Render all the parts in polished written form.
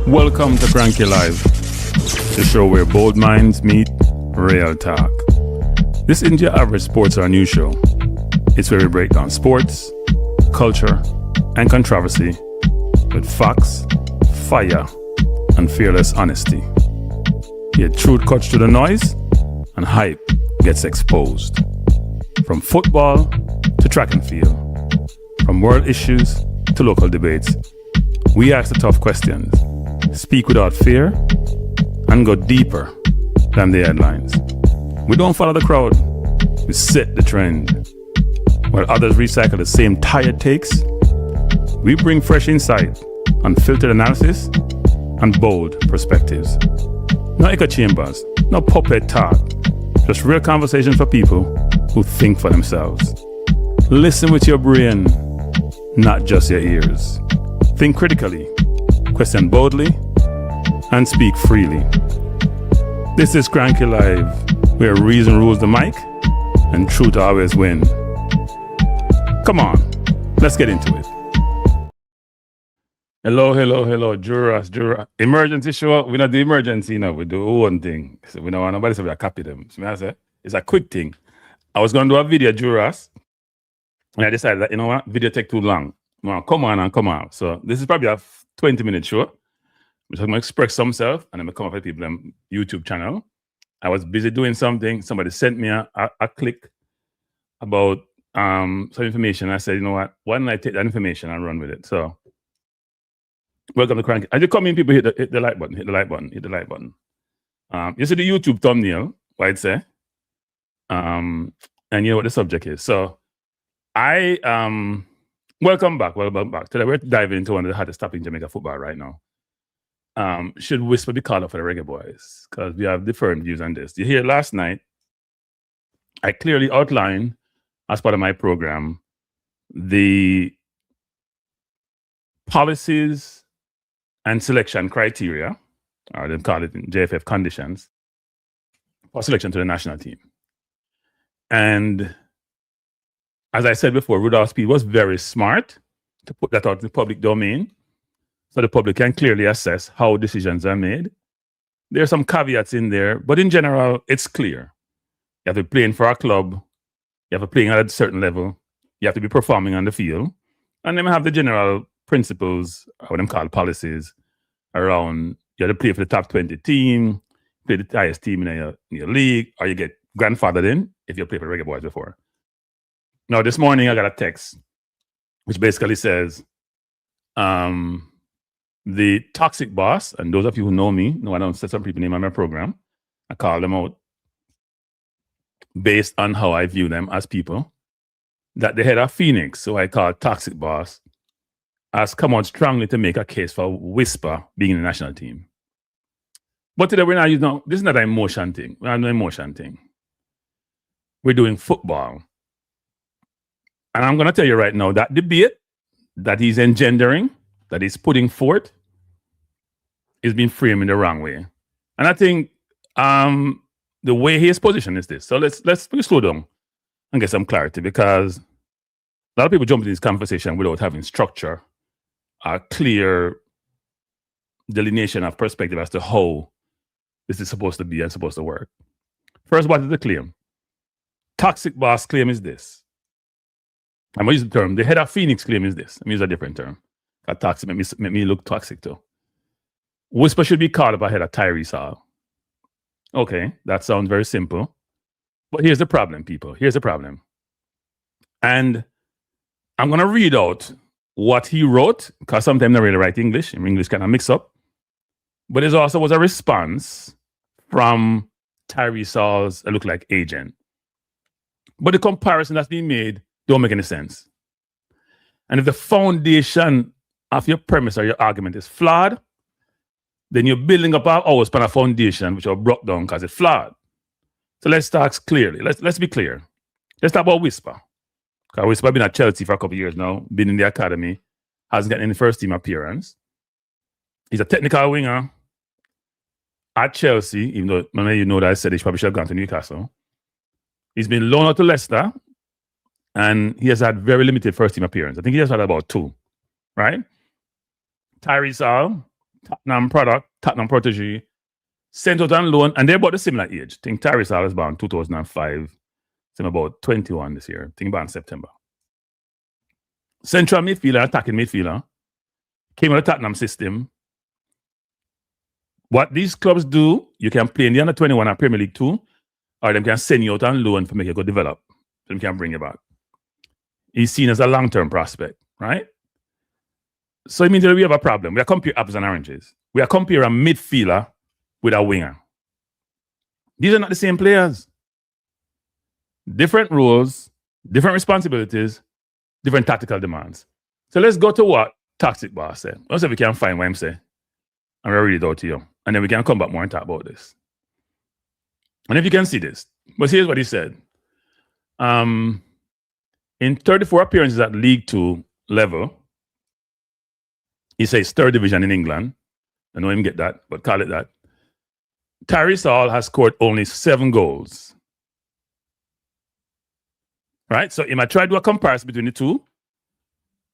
Welcome to Kranky Live, the show where bold minds meet real talk. This isn't your average sports or news show. It's where we break down sports, culture, and controversy with facts, fire, and fearless honesty. Here, truth cuts through the noise, and hype gets exposed. From football to track and field, from world issues to local debates, we ask the tough questions, speak without fear, and go deeper than the headlines. We don't follow the crowd, we set the trend. While others recycle the same tired takes, we bring fresh insight, unfiltered analysis, and bold perspectives. No echo chambers, no puppet talk, just real conversation for people who think for themselves. Listen with your brain, not just your ears. Think critically, question boldly, and speak freely. This is Kranky Live, where reason rules the mic and truth always win. Come on, let's get into it. Hello, Juras. Emergency show, we not do emergency now, we do one thing. So we don't want nobody to say we copy them. So I say, it's a quick thing. I was going to do a video, Juras, and I decided that, you know what, video take too long. Well, come on. So this is probably a 20-minute show. I'm going to express myself, and I'm going to come up with people on YouTube channel. I was busy doing something. Somebody sent me a click about some information. I said, you know what, why don't I take that information and run with it? So welcome to Kranky. As you come in, people hit the like button, hit the like button. You see the YouTube thumbnail, what it say? And you know what the subject is. So I welcome back. Today we're diving into one of the hottest topics in Jamaica football right now. Should Whisper be called up for the Reggae Boyz? Because we have different views on this. You hear last night, I clearly outlined as part of my program the policies and selection criteria, or they call it in JFF conditions, for selection to the national team. And as I said before, Rudolph Speed was very smart to put that out in the public domain so the public can clearly assess how decisions are made. There are some caveats in there, but in general, it's clear. You have to be playing for a club, you have to be playing at a certain level, you have to be performing on the field, and then we have the general principles, what them call policies, around you have to play for the top 20 team, play the highest team in your league, or you get grandfathered in if you played for Reggae Boyz before. Now, this morning I got a text which basically says, the toxic boss, and those of you who know me, know I don't set some people name on my program, I call them out based on how I view them as people, that the head of Phoenix, so I call toxic boss, has come out strongly to make a case for Whisper being in the national team. But today we're not using, this is not an emotion thing. We're not doing an emotion thing. We're doing football. And I'm going to tell you right now, that debate that he's engendering, that he's putting forth, is being framed in the wrong way. And I think the way he is positioned is this. So let's slow down and get some clarity, because a lot of people jump into this conversation without having structure, a clear delineation of perspective as to how this is supposed to be and supposed to work. First, what is the claim? Toxic boss claim is this. I'm going to use the term. The head of Phoenix claim is this. Let me use a different term. Toxic make me look toxic too. Whisper should be called up ahead of Tyrese Hall. Okay, that sounds very simple. But here's the problem, people. Here's the problem. And I'm going to read out what he wrote, because sometimes I really write English, and English kind of mix up. But there also was a response from Tyrese Hall's, it looked like, agent. But the comparison that's being made don't make any sense. And if the foundation of your premise or your argument is flawed, then you're building up our house upon a foundation which are broke down because it's flawed. So let's talk clearly. Let's be clear. Let's talk about Whisper. Because Whisper been at Chelsea for a couple of years now, been in the academy, hasn't gotten any first team appearance. He's a technical winger at Chelsea, even though many of you know that I said he probably should have gone to Newcastle. He's been loaned out to Leicester, and he has had very limited first team appearance. I think he has had about 2, right? Tyrese Hall Tottenham product, Tottenham protege, sent out on loan, and they're about a similar age. I think Tyrese Hall was born 2005. I'm about 21 this year. I think about in September. Central midfielder, attacking midfielder, came out of the Tottenham system. What these clubs do, you can play in the under 21 or Premier League 2, or they can send you out on loan for make you go develop. So they can bring you back. He's seen as a long-term prospect, right? So it means that we have a problem. We are comparing apples and oranges. We are comparing a midfielder with a winger. These are not the same players. Different roles, different responsibilities, different tactical demands. So let's go to what Toxic Boss said. Let's see if we can find what I'm saying. And we'll read it out to you. And then we can come back more and talk about this. And if you can see this, but here's what he said. In 34 appearances at League 2 level, he says third division in England. I know him get that, but call it that. Tyrese Hall has scored only 7 goals. Right? So he might try to do a comparison between the two.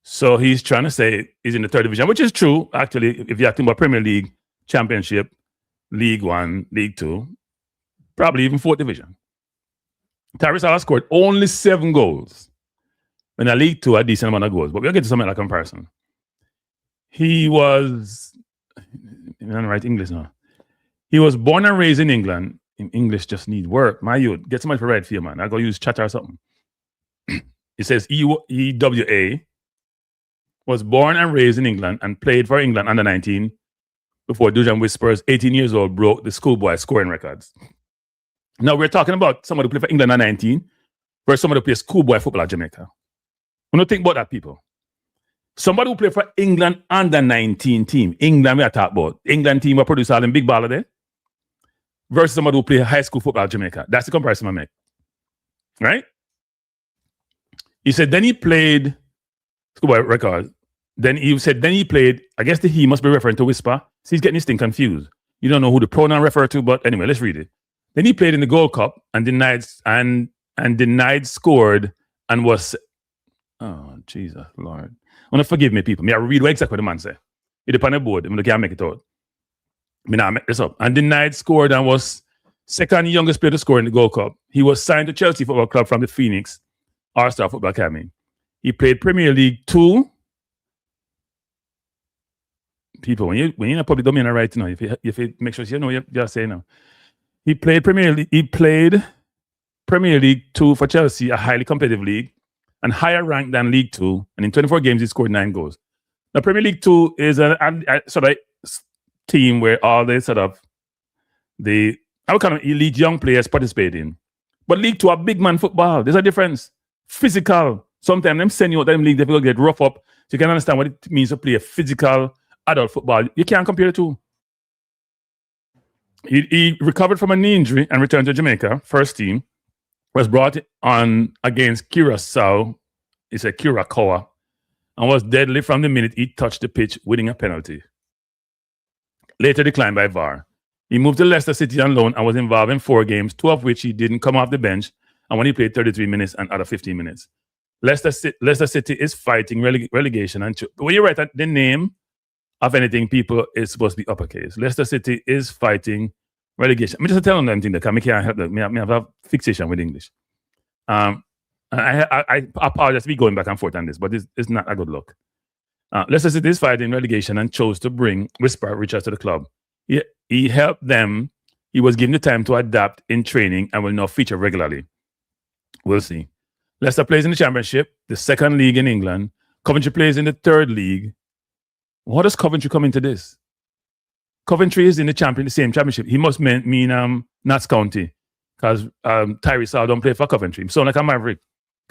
So he's trying to say he's in the third division, which is true, actually, if you're talking about Premier League, Championship, League 1, League 2, probably even fourth division. Tyrese Hall scored only 7 goals. In a League 2, a decent amount of goals. But we'll get to something like a comparison. He was, I don't write English now. He was born and raised in England. In English just need work. My youth, get somebody for write for you, man. I'll go use chat or something. It says EWA was born and raised in England and played for England under 19 before Dujan Whispers, 18 years old, broke the schoolboy scoring records. Now we're talking about somebody who played for England under 19 versus somebody who plays schoolboy football at Jamaica. We don't think about that, people. Somebody who played for England under 19 team, England we are talking about, England team will produce all them big baller there, versus somebody who played high school football at Jamaica. That's the comparison I make. Right? He said, then he played schoolboy record. Then he said, then he played, I guess he must be referring to Whisper. So he's getting this thing confused. You don't know who the pronoun refer to, but anyway, let's read it. Then he played in the Gold Cup and denied scored and was, oh, Jesus, Lord. I want to forgive me, people. I read what exactly the man say. It depends on the board. I can't make it out. I make this up. And denied scored and was second youngest player to score in the Gold Cup. He was signed to Chelsea Football Club from the Phoenix All-Star Football Academy. He played Premier League 2. People, when you're in a public domain right now, if you make sure you know what you're saying now. He played Premier League 2 for Chelsea, a highly competitive league, and higher ranked than League 2. And in 24 games, he scored 9 goals. Now, Premier League 2 is a sort of team where all the sort of I would call them elite young players participate in. But League 2 are big man football. There's a difference. Physical. Sometimes them send you out them league, they will get rough up. So you can understand what it means to play a physical adult football. You can't compare the two. He recovered from a knee injury and returned to Jamaica, first team, was brought on against Curacao, it's a Curacao, and was deadly from the minute he touched the pitch, winning a penalty. Later declined by VAR. He moved to Leicester City on loan and was involved in 4 games, 2 of which he didn't come off the bench, and when he played 33 minutes and other 15 minutes. Leicester City is fighting relegation. And when you write the name of anything, people, it's supposed to be uppercase. Leicester City is fighting relegation. I'm just telling them things that I can't help them. I have a fixation with English. I apologize to be going back and forth on this, but it's not a good look. Leicester City is fighting relegation and chose to bring Whisper Richards to the club. He helped them. He was given the time to adapt in training and will now feature regularly. We'll see. Leicester plays in the Championship, the 2nd league in England. Coventry plays in the 3rd league. What does Coventry come into this? Coventry is in the same championship. He must mean Notts County, because Tyrese Hall don't play for Coventry. He sound like a Maverick.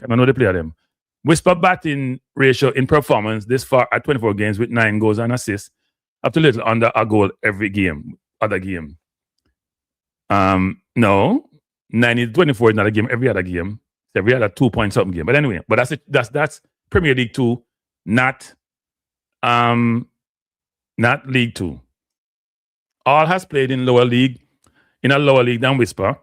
I don't know the player them. Whisper batting ratio in performance this far at 24 games with 9 goals and assists, up to little under a goal every game, other game. No, 90-24 is not a game every other game. It's every other 2-point-something game. But anyway, that's Premier League 2, not League 2. All has played in a lower league than Whisper.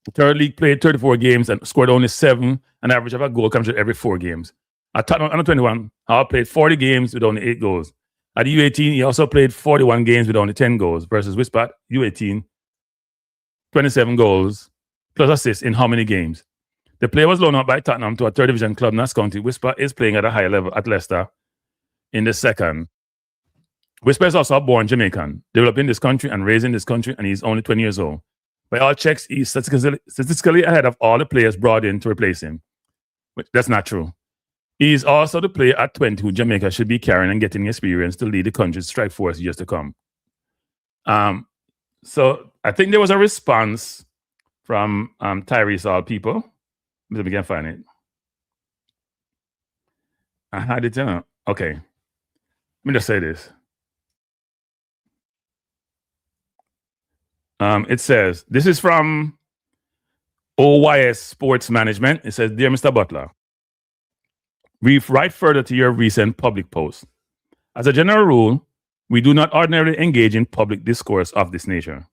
The 3rd league played 34 games and scored only 7, an average of a goal comes every 4 games. At Tottenham under 21, All played 40 games with only 8 goals. At U18, he also played 41 games with only 10 goals versus Whisper at U18, 27 goals plus assists in how many games? The player was loaned out by Tottenham to a third division club, Notts County. Whisper is playing at a higher level at Leicester in the second. Whisper is also a born Jamaican, developed in this country and raised in this country, and he's only 20 years old. By all checks, he's statistically ahead of all the players brought in to replace him. But that's not true. He's also the player at 20 who Jamaica should be carrying and getting experience to lead the country's strike force years to come. So I think there was a response from Tyrese Hall people. Let me find it. I had it down. Okay. Let me just say this. It says, this is from OYS Sports Management. It says, Dear Mr. Butler, we write further to your recent public post. As a general rule, we do not ordinarily engage in public discourse of this nature.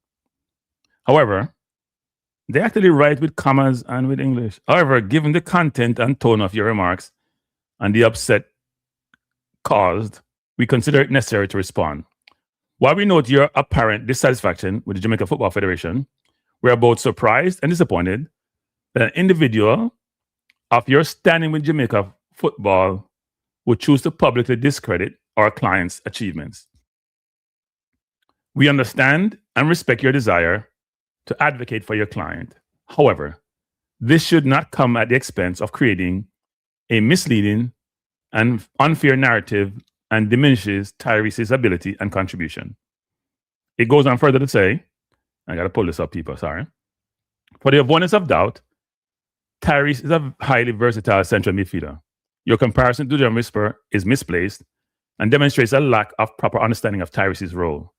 However, they actually write with commas and with English. However, given the content and tone of your remarks and the upset caused, we consider it necessary to respond. While we note your apparent dissatisfaction with the Jamaica Football Federation, we are both surprised and disappointed that an individual of your standing with Jamaica football would choose to publicly discredit our client's achievements. We understand and respect your desire to advocate for your client. However, this should not come at the expense of creating a misleading and unfair narrative and diminishes Tyrese's ability and contribution. It goes on further to say, I got to pull this up, people, sorry. For the avoidance of doubt, Tyreece is a highly versatile central midfielder. Your comparison to John Whisper is misplaced and demonstrates a lack of proper understanding of Tyrese's role.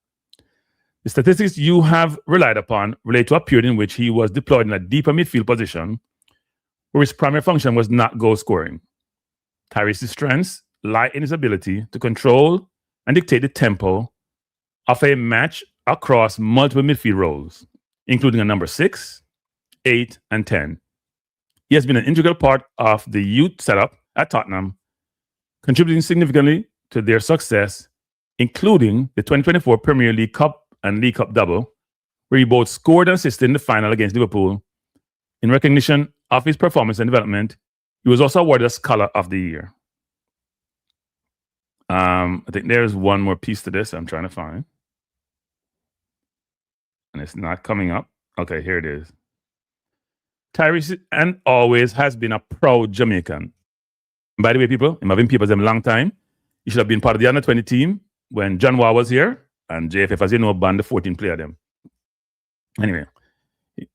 The statistics you have relied upon relate to a period in which he was deployed in a deeper midfield position where his primary function was not goal scoring. Tyrese's strengths lie in his ability to control and dictate the tempo of a match across multiple midfield roles, including a number 6, 8, and 10. He has been an integral part of the youth setup at Tottenham, contributing significantly to their success, including the 2024 Premier League Cup and League Cup double, where he both scored and assisted in the final against Liverpool. In recognition of his performance and development, he was also awarded a Scholar of the Year. I think there's one more piece to this I'm trying to find. And it's not coming up. Okay, here it is. Tyreece and always has been a proud Jamaican. By the way, people, him having people for a long time. He should have been part of the under 20 team when John Wah was here, and JFF, as you know, banned the 14 player of them. Anyway,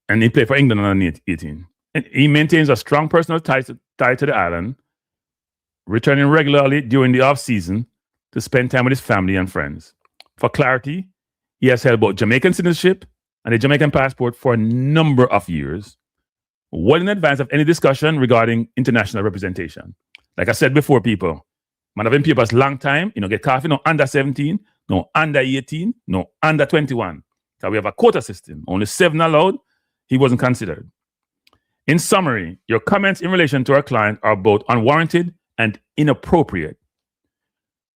and he played for England under 18. And he maintains a strong personal tie to the island, returning regularly during the off-season to spend time with his family and friends. For clarity, he has held both Jamaican citizenship and a Jamaican passport for a number of years, well in advance of any discussion regarding international representation. Like I said before, people, man having papers long time, get coffee, no under 17, no under 18, no under 21. So we have a quota system, only 7 allowed, he wasn't considered. In summary, your comments in relation to our client are both unwarranted and inappropriate.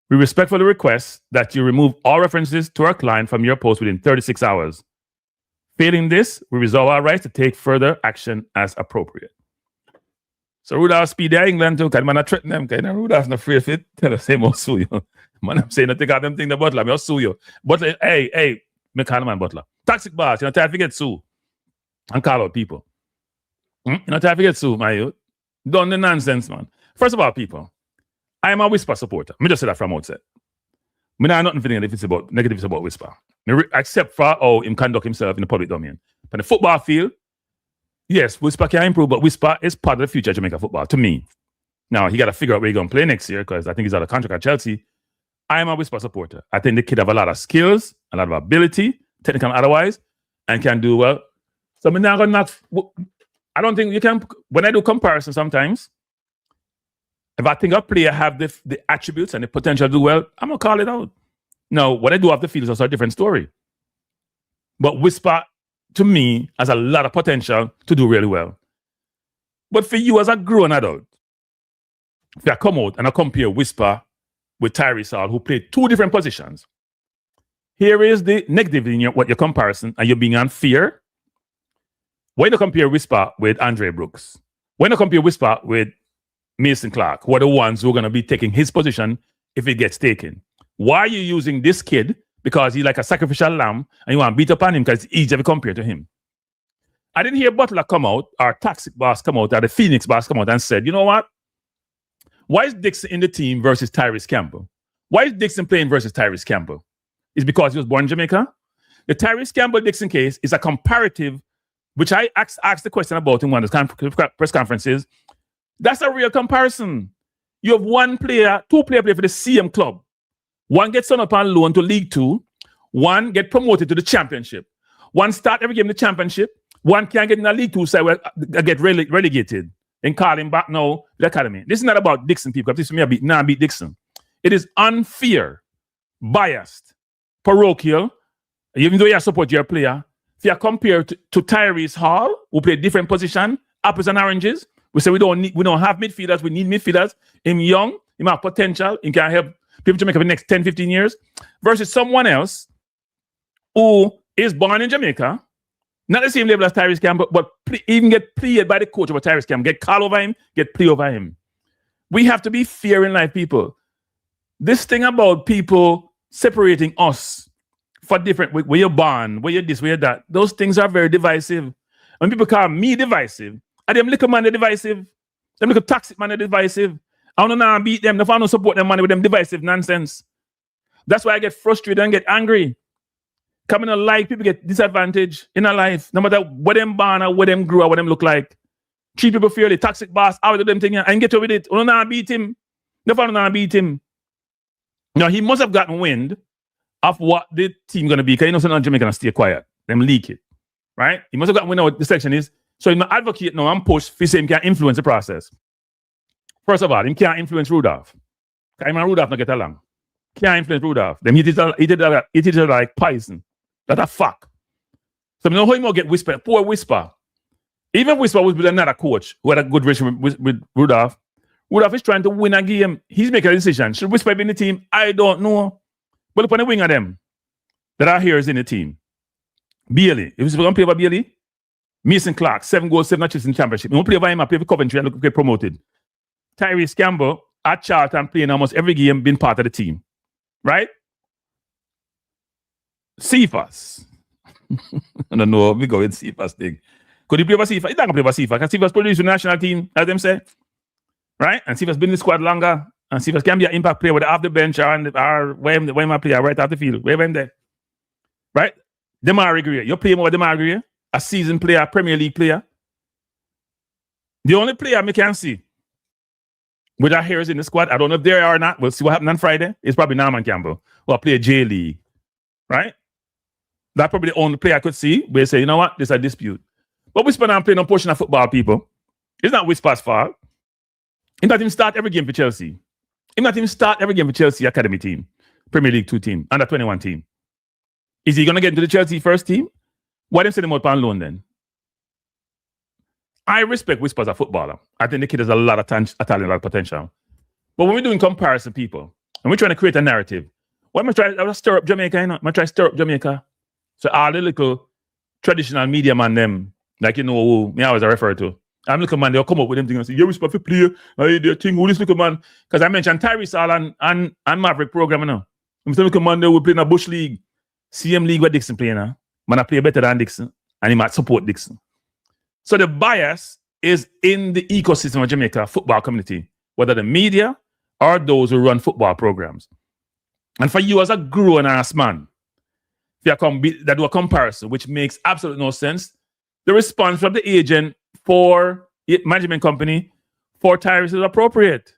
We respectfully request that you remove all references to our client from your post within 36 hours. Failing this, we reserve our rights to take further action as appropriate. So Rudolph speed there England too, because man I threaten them, because Rudolph's not afraid of it. Tell us, say, I'll sue you. Man, I'm saying, I take out them thing the Butler, I'll sue you. Butler, hey, me call man Butler. Toxic boss, you know, time to get sue. And call out people. You know, time to get sue, my youth. Done the nonsense, man. First of all, people, I am a Whisper supporter. Me just say that from outset. Me not nothing feeling negative about Whisper. Except for how him conduct himself in the public domain. But the football field, yes, Whisper can improve, but Whisper is part of the future of Jamaica football, to me. Now, he got to figure out where he's going to play next year, because I think he's out of contract at Chelsea. I am a Whisper supporter. I think the kid have a lot of skills, a lot of ability, technical and otherwise, and can do well. So I'm not going to I don't think you can, when I do comparison sometimes, if I think a player have the attributes and the potential to do well, I'm going to call it out. Now, what I do off the field is also a different story. But Whisper, to me, has a lot of potential to do really well. But for you as a grown adult, if I come out and I compare Whisper with Tyrese Hall, who played 2 different positions. Here is the negative in your comparison, and you're being unfair. When you compare Whisper with Andre Brooks, when you compare Whisper with Mason Clark, who are the ones who are going to be taking his position if it gets taken. Why are you using this kid? Because he's like a sacrificial lamb and you want to beat up on him because it's easier to compare to him. I didn't hear Butler come out, or Toxic Boss come out, or the Phoenix Boss come out and said, you know what? Why is Dixon in the team versus Tyreece Campbell? Why is Dixon playing versus Tyreece Campbell? It's because he was born in Jamaica. The Tyreece Campbell-Dixon case is a comparative, which I asked the question about in one of the press conferences. That's a real comparison. You have 2 players play for the same club. One gets sent up on loan to League 2. One get promoted to the championship. One start every game in the championship. One can't get in the League 2 side where get relegated and call him back now to the academy. This is not about Dixon, people. This is me, I beat Dixon. It is unfair, biased, parochial, even though you support your player. If you compare to Tyrese Hall, who play different position, apples and oranges, we say we don't have midfielders, we need midfielders. Him young, him have potential, he can help people Jamaica for the next 10, 15 years, versus someone else who is born in Jamaica, not the same level as Tyreece Campbell, but even get played by the coach over Tyreece Campbell, get call over him, get play over him. We have to be fair in life, people. This thing about people separating us for different, where you're born, where you're this, where you're that, those things are very divisive. When people call me divisive, are them little man divisive? Them little toxic man divisive? I don't know beat them. If I don't support them money with them divisive nonsense. That's why I get frustrated and get angry. Coming in life, people get disadvantaged in a life, no matter where them born or where them grew or what them look like. Treat people fairly, toxic boss, out of them thing and get away with it. I don't know beat him. If I don't beat him. Now, he must have gotten wind of what the team going to be, because you know, sometimes Jamaica going to stay quiet. Them leak it, right? He must have gotten wind of what the section is. So he's not advocate now and push for him can influence the process. First of all, he can't influence Rudolph. Because him and Rudolph not get along. Can't influence Rudolph. Them he did like poison. That's a fuck. So you know how he might get Whisper. Poor Whisper. Even Whisper was with another coach who had a good relationship with Rudolph. Rudolph is trying to win a game. He's making a decision. Should Whisper be in the team? I don't know. But look on the wing of them that are here is in the team. Bailey. If he's going to play for Bailey, Mason Clark, 7 goals, 7 assists in the championship. He won't play for him, I play for Coventry and get promoted. Tyreece Campbell at Charlton playing almost every game, being part of the team. Right? Cephas. I don't know. We go with Cephas thing. Could he play for Cephas? He's not going to play for Cephas. Because Cephas produced the national team, as them say. Right? And Cephas been in the squad longer. And Cephas can be an impact player with off the bench or where my player right off the field. Where him there. Right? Demari Greer. You play more Demari Greer, a seasoned player, Premier League player. The only player I can see with our hairs in the squad, I don't know if they are or not. We'll see what happens on Friday. It's probably Norman Campbell, who will play J League. Right? That's probably the only player I could see where they say, you know what, there's a dispute. But Whisper now playing on portion of football, people. It's not Whisper's fault. He not even start every game for Chelsea. He not even start every game for Chelsea Academy team, Premier League 2 team, under 21 team. Is he going to get into the Chelsea first team? Why didn't send him out on loan then? I respect Whisper as a footballer. I think the kid has a lot of talent, a lot of potential. But when we're doing comparison, people, and we're trying to create a narrative, why am I trying to stir up Jamaica? You know? I'm trying to stir up Jamaica. So all the little traditional media man, them, like, you know, who me always refer to. I'm little man, they'll come up with them things and say, yeah, Whisper for player. They think, who this little man? Because I mentioned Tyrese Hall and Maverick program, you know. I'm saying, little man, they will play in a Bush League. CM League where Dixon playing now. Man, I play better than Dixon. And he might support Dixon. So the bias is in the ecosystem of Jamaica football community, whether the media or those who run football programs. And for you as a grown-ass man, if you that do a comparison, which makes absolutely no sense, the response from the agent for the management company for Tyrese is appropriate.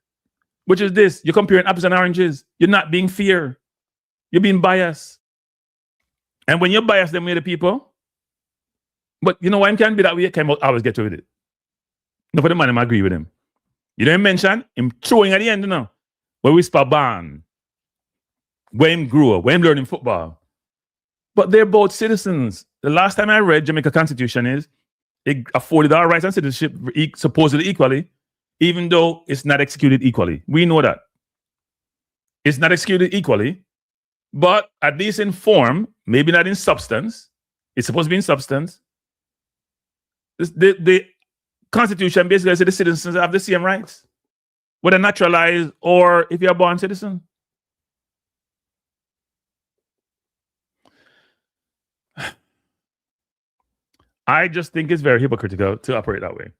Which is this: you're comparing apples and oranges. You're not being fair. You're being biased. And when you're biased, them way the people. But you know why him can't be that way? Came out, always get away with it. No, for the man, I agree with him. You didn't mention him throwing at the end, you know, where Whisper ban, where him grew up, where him learning football. But they're both citizens. The last time I read Jamaica Constitution is it afforded our rights and citizenship supposedly equally, even though it's not executed equally. We know that. It's not executed equally, but at least in form, maybe not in substance. It's supposed to be in substance. The Constitution basically says the citizens have the same rights, whether naturalized or if you're a born citizen. I just think it's very hypocritical to operate that way.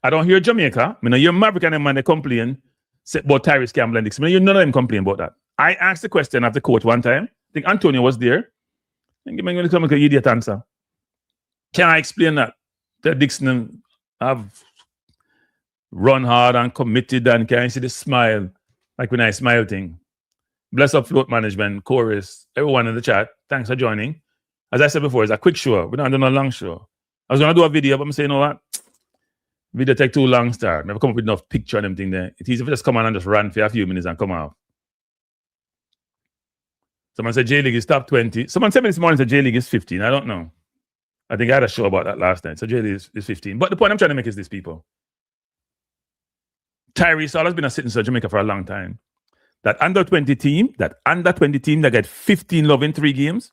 I don't hear Jamaica. I mean, you're African and man, they complain about Tyreece Campbell and Dixon. I mean, none of them complain about that. I asked the question of the coach one time. I think Antonio was there. And give me an idiot answer. Can I explain that? That Dixon have run hard and committed and can you see the smile? Like when I smile thing. Bless up float management, chorus, everyone in the chat. Thanks for joining. As I said before, it's a quick show. We're not doing a long show. I was going to do a video, but I'm saying, you know what? Video take too long, star. Never come up with enough picture and everything there. It's easy if you just come on and just run for a few minutes and come out. Someone said J-League is top 20. Someone said me this morning that J-League is 15. I don't know. I think I had a show about that last night. So J-League is 15. But the point I'm trying to make is this, people. Tyrese Hall has been a citizen of Jamaica for a long time. That under 20 team that got 15 love in 3 games,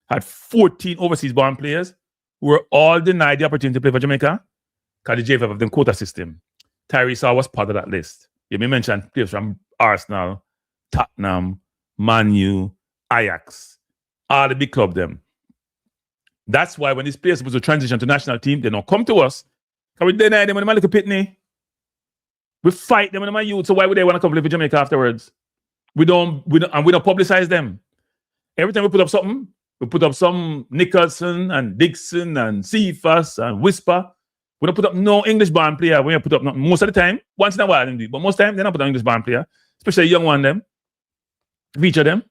had 14 overseas born players who were all denied the opportunity to play for Jamaica because the JFF have the quota system. Tyrese Hall was part of that list. You may mention players from Arsenal, Tottenham, Man U, Ajax, all the big club them. That's why when these players supposed to transition to national team, they don't come to us. Because we deny them when they look at Pitney. We fight them when they're youth, so why would they want to come play for Jamaica afterwards? We don't publicize them. Every time we put up something, we put up some Nicholson and Dixon and Cephas and Whisper. We don't put up no English born player. We don't put up nothing. Most of the time, once in a while, but most of the time, they don't put up English born player, especially a young one them. Feature them.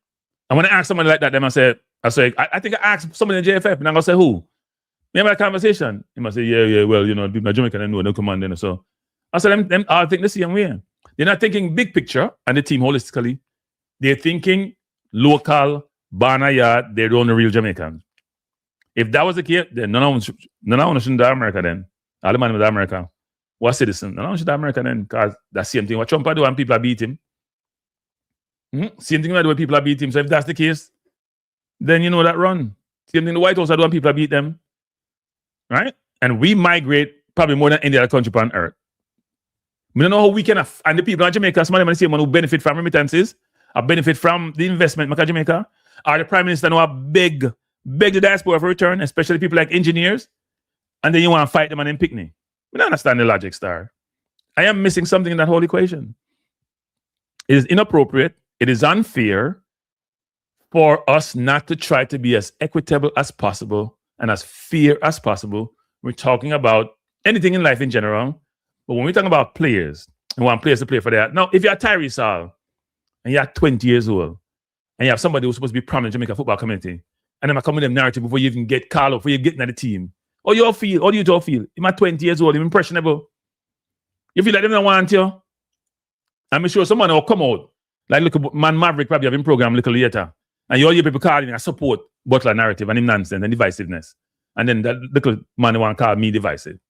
And when I ask somebody like that, I think I asked somebody in JFF, and I'm going to say, who? Remember that conversation? He must say, yeah, well, you know, my Jamaican, I know, don't come on then. So I said, them all think the same way. They're not thinking big picture and the team holistically. They're thinking local, barnyard, they're the only real Jamaicans. If that was the case, then none of them shouldn't die America then. All the man with America was citizen. None of them should die America then, because that's the same thing. What Trump do when people beat him. Same thing when people beat him. So if that's the case, then you know that run. Same thing the White House do when people beat them. Right? And we migrate probably more than any other country on earth. We don't know how we can, and the people in Jamaica, some of them are the same one who benefit from remittances, or benefit from the investment in Jamaica, or the Prime Minister now beg the diaspora for return, especially people like engineers, and then you want to fight them and then pick me. We don't understand the logic, star. I am missing something in that whole equation. It is inappropriate, it is unfair for us not to try to be as equitable as possible and as fair as possible. We're talking about anything in life in general. But when we talk about players, we want players to play for that. Now, if you're Tyrese Hall and you're 20 years old and you have somebody who's supposed to be prominent in Jamaica football community, and then I come with them narrative before you even get called up, before you get into the team, how do you all feel? You're 20 years old, you're impressionable. You feel like they don't want you. I'm sure someone will come out, like look at Man Maverick probably have him program a little later, and you all hear people calling and support Butler narrative and him nonsense and divisiveness. And then that little man want to call me divisive.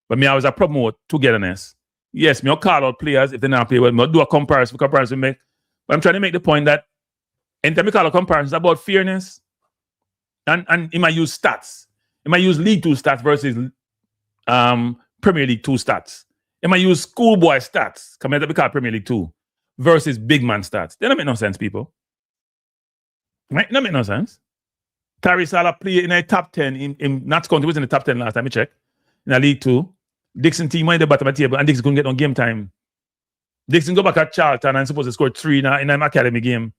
But me always a promote togetherness. Yes, me I'll call out players if they not play well. Me I'll do a comparison make. But I'm trying to make the point that anytime we call a comparison, it's about fairness. And he might use stats. He might use League 2 stats versus Premier League 2 stats. He might use schoolboy stats, coming to call Premier League 2, versus big man stats. They don't make no sense, people. Right? They don't make no sense. Tyrese Hall played in a top 10 in Nats County was in the top 10 last time I checked. In a League 2. Dixon team went in the bottom of the table and Dixon couldn't get no game time. Dixon go back at Charlton and supposed to score 3 in an academy game.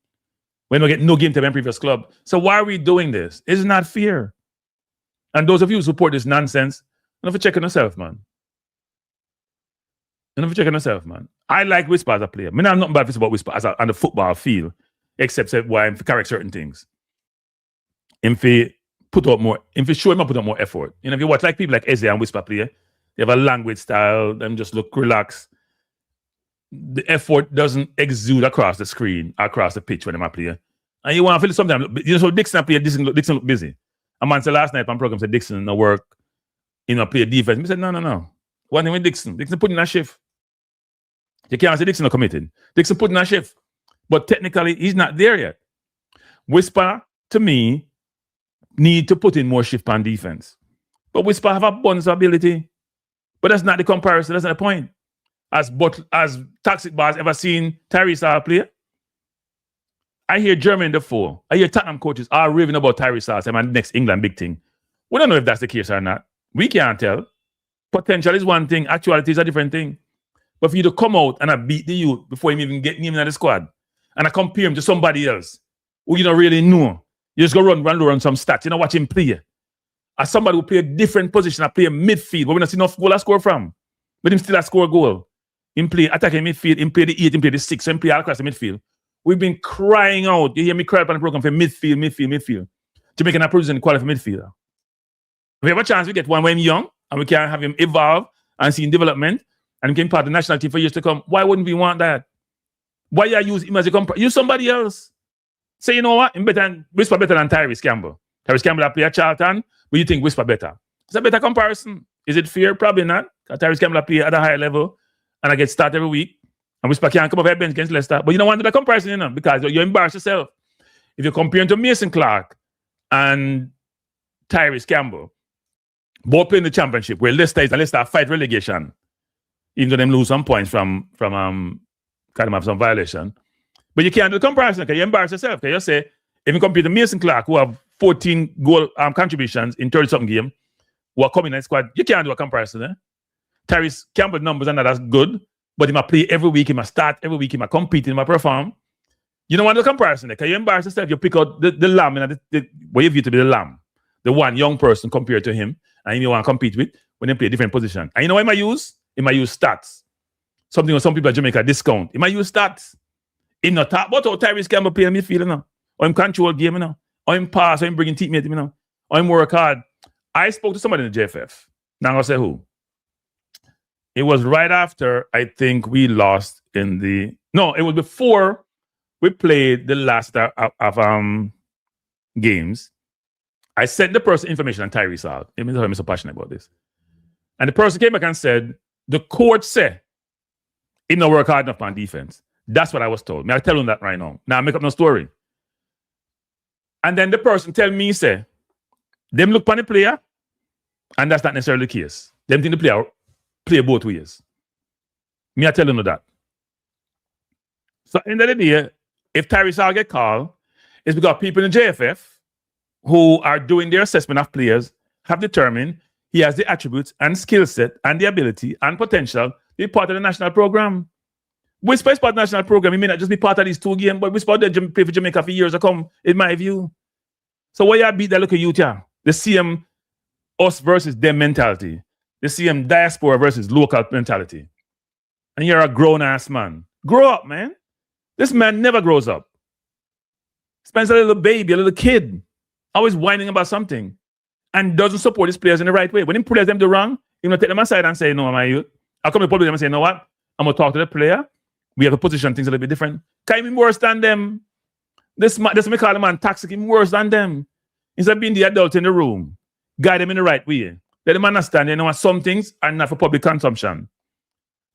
When we get no game time in previous club. So why are we doing this? It's not fair. And those of you who support this nonsense, you have to check on yourself, man. I like Whisper as a player. I mean, I'm not bad about Whisper as on the football field, except why I'm correct certain things. If he put up more, if he show him put up more effort. You know, if you watch like people like Eze and Whisper play, they have a language style, them just look relaxed. The effort doesn't exude across the screen, across the pitch when they play. And you want to feel sometimes, you know, so Dixon play, Dixon look busy. A man said last night on program said Dixon no work, play defense. I said, no. One thing with Dixon put in a shift. You can't say Dixon not committed. Dixon put in a shift. But technically, he's not there yet. Whisper, to me, need to put in more shift on defense. But Whisper have a bonus ability. But that's not the comparison. That's not the point. As Toxic Boss ever seen Tyrese Hall play? I hear German Defoe. I hear Tottenham coaches are raving about Tyrese Hall. Say, man, next England big thing. We don't know if that's the case or not. We can't tell. Potential is one thing. Actuality is a different thing. But for you to come out and I beat the youth before him even get him in the squad, and I compare him to somebody else who you don't really know, you just go run some stats. You know, watch him play. As somebody who play a different position, I play a midfield, but we don't see enough goal I score from. But him still score a goal. Him play attacking midfield, him play the 8, him play the 6, so him play all across the midfield. We've been crying out. You hear me cry up on the program for midfield. Jamaica not producing the quality for midfielder. If we have a chance, we get one when young, and we can have him evolve and see in development, and he can part of the national team for years to come. Why wouldn't we want that? Why you use him as a compare? Use somebody else. Say, you know what? Whisper better than Tyreece Campbell. Tyreece Campbell play at Charlton, but you think Whisper better. It's a better comparison. Is it fair? Probably not. Tyreece Campbell play at a higher level, and I get started every week. And Whisper can't come over bench against Leicester. But you don't want to do the comparison, you know, because you embarrass yourself. If you're comparing to Mason Clark and Tyreece Campbell, both playing the championship, where Leicester fight relegation, even though them lose some points from kind of have some violation. But you can't do the comparison because you embarrass yourself. Because you say, if you compare to Mason Clark, who have 14 goal contributions in 30-something game, who are coming in the squad, you can't do a comparison. Eh? Tyreece Campbell numbers are not as good, but he might play every week, he might start every week, he might compete, he might perform. You don't want the comparison there because you embarrass yourself. You pick out the lamb, and what you view to be the lamb, the one young person compared to him, and you want to compete with when they play a different position. And you know what he might use? He might use stats. Something with some people at Jamaica discount. He might use stats. He not talk about how Tyreece Campbell play in midfield, you know, or him control game, you know, or him pass, or him bringing teammate, you know, or him work hard. I spoke to somebody in the JFF. Now I'm going to say who. It was right after, I think, we lost in the... No, it was before we played the last of games. I sent the person information on Tyrese Hall. Let me tell you, I'm so passionate about this. And the person came back and said, the coach said, he don't work hard enough on defense. That's what I was told. May I tell him that right now? Now I make up no story. And then the person tell me, say, them look on the player, and that's not necessarily the case. Them think the player play both ways. Me, I tell you that. So at the end of the day, if Tyrese Hall get called, it's because people in the JFF who are doing their assessment of players have determined he has the attributes and skill set and the ability and potential to be part of the national program. Whisper is part of the national program. He may not just be part of these 2 games, but Whisper did play for Jamaica for years to come, in my view. So why you beat that look at youth here? The same us versus them mentality. The same diaspora versus local mentality. And you're a grown-ass man. Grow up, man. This man never grows up. Spends a little baby, a little kid, always whining about something, and doesn't support his players in the right way. When he players them do wrong, he's going to take them aside and say, no, my youth. I'll come to the public and say, you know what? I'm going to talk to the player. We have to position things a little bit different. Can he be worse than them? This may call the man toxic, him worse than them. Instead of being the adult in the room, guide them in the right way. Let them understand, you know what, some things are not for public consumption.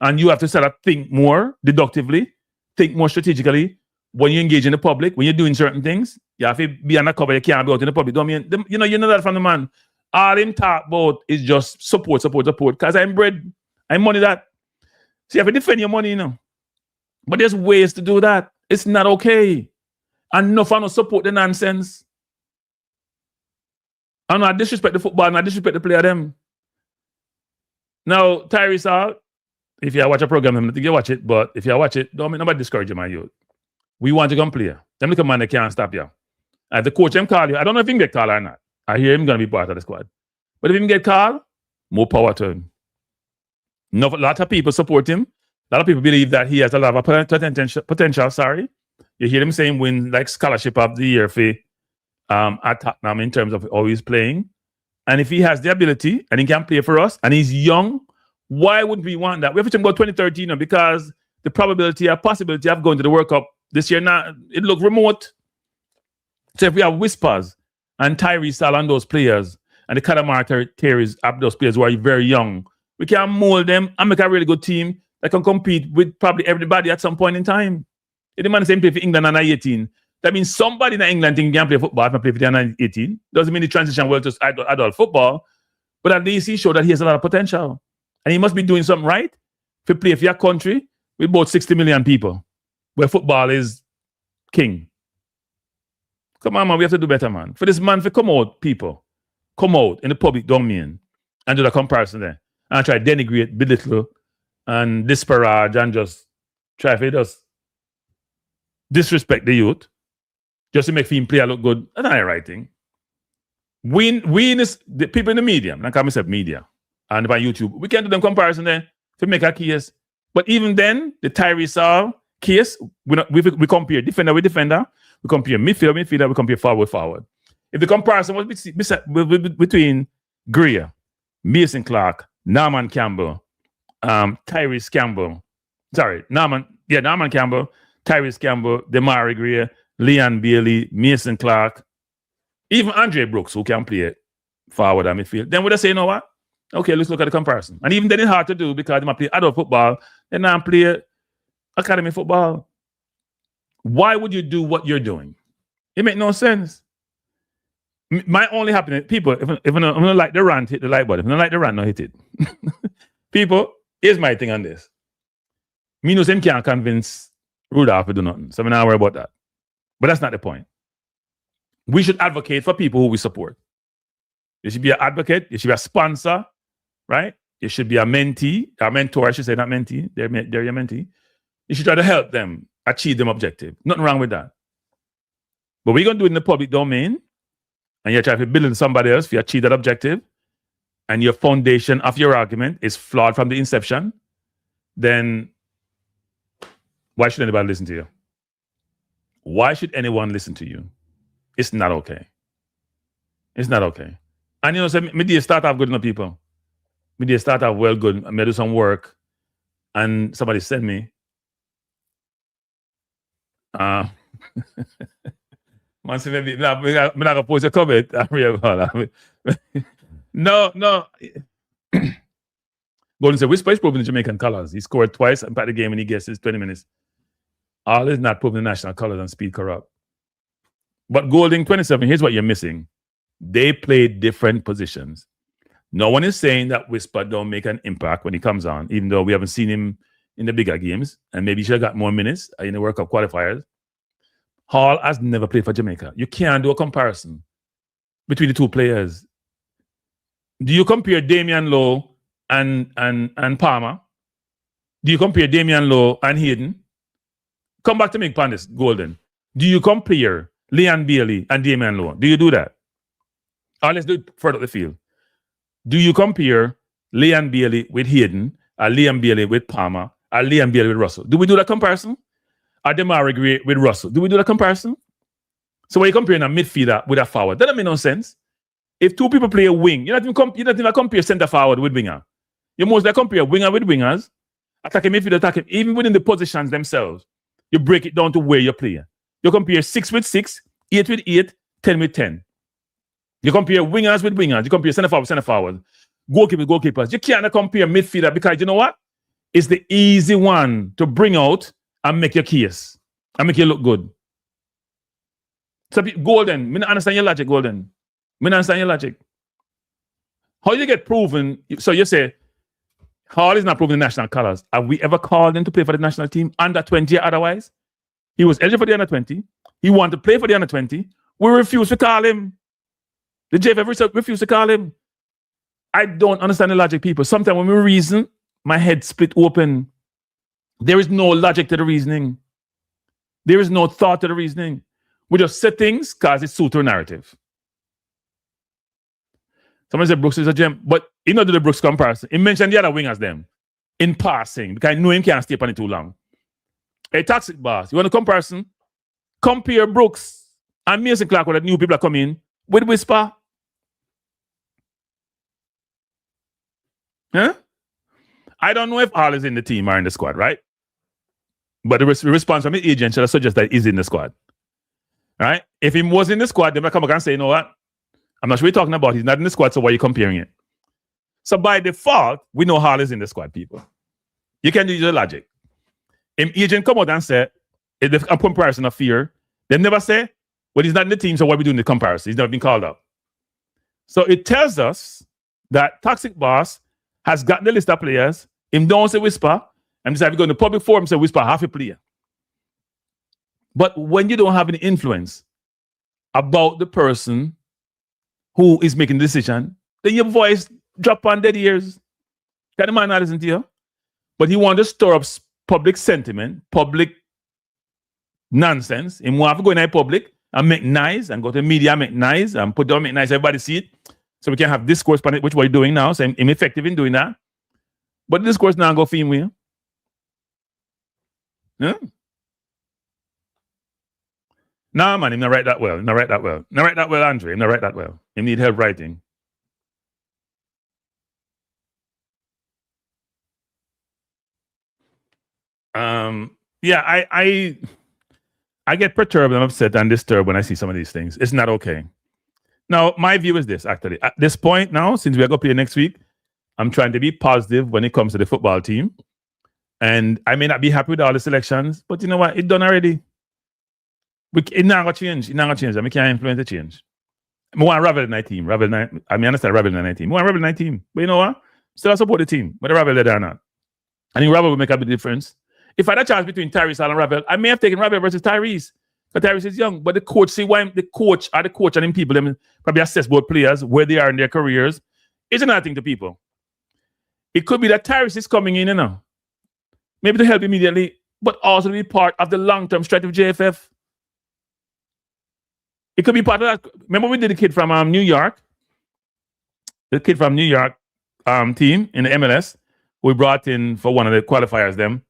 And you have to sort of think more deductively, think more strategically. When you engage in the public, when you're doing certain things, you have to be undercover, you can't be out in the public. Don't mean, you know that from the man. All him talk about is just support. Because I'm bred, I'm money that. So you have to defend your money, you know. But there's ways to do that. It's not okay. And no fun to support the nonsense. I'm not disrespect the football, not disrespect the player them. Now, Tyrese Hall, if you watch a program, I think you watch it, but if you watch it, don't make nobody discourage you, my youth. We want to come play. Them little man, they can't stop you. And the coach him call you. I don't know if he can get called or not. I hear him going to be part of the squad. But if he can get called, more power to him. A lot of people support him. A lot of people believe that he has a lot of potential. You hear him saying win like scholarship of the year for at Tottenham in terms of how he's playing. And if he has the ability and he can play for us and he's young, why wouldn't we want that? We have to think about 2013 because the probability or possibility of going to the World Cup this year now, it looked remote. So if we have Whispers and Tyrese Hall and those players and the Kadamar Terry's of those players who are very young, we can mold them and make a really good team that can compete with probably everybody at some point in time. If the man same play for England under 18, that means somebody in England think can play football and play for the under 18. Doesn't mean the transition well to adult football, but at least he showed that he has a lot of potential. And he must be doing something right to play for your country with about 60 million people, where football is king. Come on, man, we have to do better, man. For this man to come out, people, come out in the public domain and do the comparison there and try to denigrate, belittle, and disparage and just try to just disrespect the youth just to make him play look good. That's not the right thing. We the people in the media, I call myself media, and by YouTube, we can't do them comparison there to make a case. But even then, the Tyrese Hall case, we compare defender with defender, we compare midfielder with midfielder, we compare forward with forward. If the comparison was between Greer, Mason Clark, Norman Campbell, Tyreece Campbell, Norman Campbell, Tyreece Campbell, Demari Greer, Leon Bailey, Mason Clark, even Andre Brooks, who can play forward and midfield, then would I say, you know what? Okay, let's look at the comparison. And even then it's hard to do because they might play adult football, they now play academy football. Why would you do what you're doing? It makes no sense. My only happiness, people, if I don't like the rant, hit the like button. If I don't like the rant, no hit it. People, here's my thing on this. Me knows him can't convince Rudolph to do nothing. So I'm not worried about that. But that's not the point. We should advocate for people who we support. You should be an advocate. You should be a sponsor, right? You should be a mentee, a mentor, I should say, not mentee. They're your mentee. You should try to help them achieve their objective. Nothing wrong with that. But we're going to do it in the public domain, and you're trying to build in somebody else to achieve that objective, and your foundation of your argument is flawed from the inception, then why should anybody listen to you? Why should anyone listen to you? It's not okay. It's not okay. And you know, so me start off good enough people. Me start off well good. I do some work, and somebody sent me. Man say maybe I'm not gonna post a comment. No. Golden said, Whisper is proving the Jamaican colors. He scored twice and back the game and he guesses 20 minutes. All is not proving the national colors and speed corrupt. But Golden 27, here's what you're missing. They play different positions. No one is saying that Whisper don't make an impact when he comes on, even though we haven't seen him in the bigger games, and maybe he should have got more minutes in the World Cup qualifiers. Hall has never played for Jamaica. You can't do a comparison between the two players. Do you compare Damian Lowe and Palmer? Do you compare Damian Lowe and Hayden? Come back to me, Pandis, Golden. Do you compare Leon Bailey and Damian Lowe? Do you do that? Or let's do it further up the field. Do you compare Leon Bailey with Hayden, or Leon Bailey with Palmer, or Leon Bailey with Russell? Do we do that comparison? Or Demari Gray with Russell? Do we do that comparison? So when you're comparing a midfielder with a forward, that doesn't make no sense. If two people play a wing, you're not even compare center forward with winger. You mostly compare winger with wingers, attacking midfielder, attacking, even within the positions themselves. You break it down to where you play. You compare 6 with 6, 8 with 8, 10 with 10. You compare wingers with wingers. You compare center forward with center forward. Goalkeeper with goalkeepers. You can't compare midfielder because you know what? It's the easy one to bring out and make your case and make you look good. So Golden, I don't understand your logic, Golden. I don't understand your logic. How you get proven? So you say Hall is not proving the national colors. Have we ever called him to play for the national team under 20 or otherwise? He was eligible for the under 20. He wanted to play for the under 20. We refused to call him. The JFF refused to call him. I don't understand the logic, people. Sometimes when we reason, my head split open. There is no logic to the reasoning. There is no thought to the reasoning. We just say things because it suits our narrative. Somebody said Brooks is a gem, but he not do the Brooks comparison. He mentioned the other wingers them in passing because I know him can't stay on it too long. A toxic boss. You want a comparison? Compare Brooks and Mason Clark when the new people are coming with Whisper. Huh? I don't know if Hall is in the team or in the squad, right? But the response from the agent should suggest that he's in the squad. Right? If he was in the squad, they might come back and say, you know what? I'm not sure what you're talking about. He's not in the squad, so why are you comparing it? So by default, we know Hall is in the squad, people. You can use your logic. If agent come out and say, If a comparison of fear, they never say, well, he's not in the team, so why are we doing the comparison? He's never been called up. So it tells us that Toxic Boss has gotten the list of players, him don't say whisper, and decide to go in the public forum, say whisper half a player. But when you don't have any influence about the person who is making the decision, then your voice drop on dead ears. Can the man not listen to you? But he wants to stir up public sentiment, public nonsense. He wants to go in the public and make nice and go to the media and make nice and put down make nice, everybody see it. So we can have discourse on it, which we're doing now. So I'm effective in doing that. But the discourse now go film with you. Yeah? Nah, man, he's not write that well. Not write that well. Not write that well, Andre. He's not write that well. He need help writing. Yeah, I get perturbed and upset and disturbed when I see some of these things. It's not okay. Now, my view is this, actually. At this point now, since we are going to play next week, I'm trying to be positive when it comes to the football team. And I may not be happy with all the selections, but you know what? It's done already. It's not going to change. It's not going to change. I can't influence the change. I want Ravel in my team. I understand Ravel in my team. I want Ravel in my team. But you know what? Still I support the team, whether Ravel there or not. I think Ravel will make a big difference. If I had a chance between Tyrese Hall and Ravel, I may have taken Ravel versus Tyrese. But Tyrese is young. But the coach, see why the coach and them people, them probably assess both players, where they are in their careers. It's another thing to people. It could be that Tyrese is coming in, maybe to help immediately, but also to be part of the long-term strategy of JFF. It could be part of that. Remember we did the kid from New York? The kid from New York team in the MLS, we brought in for one of the qualifiers them.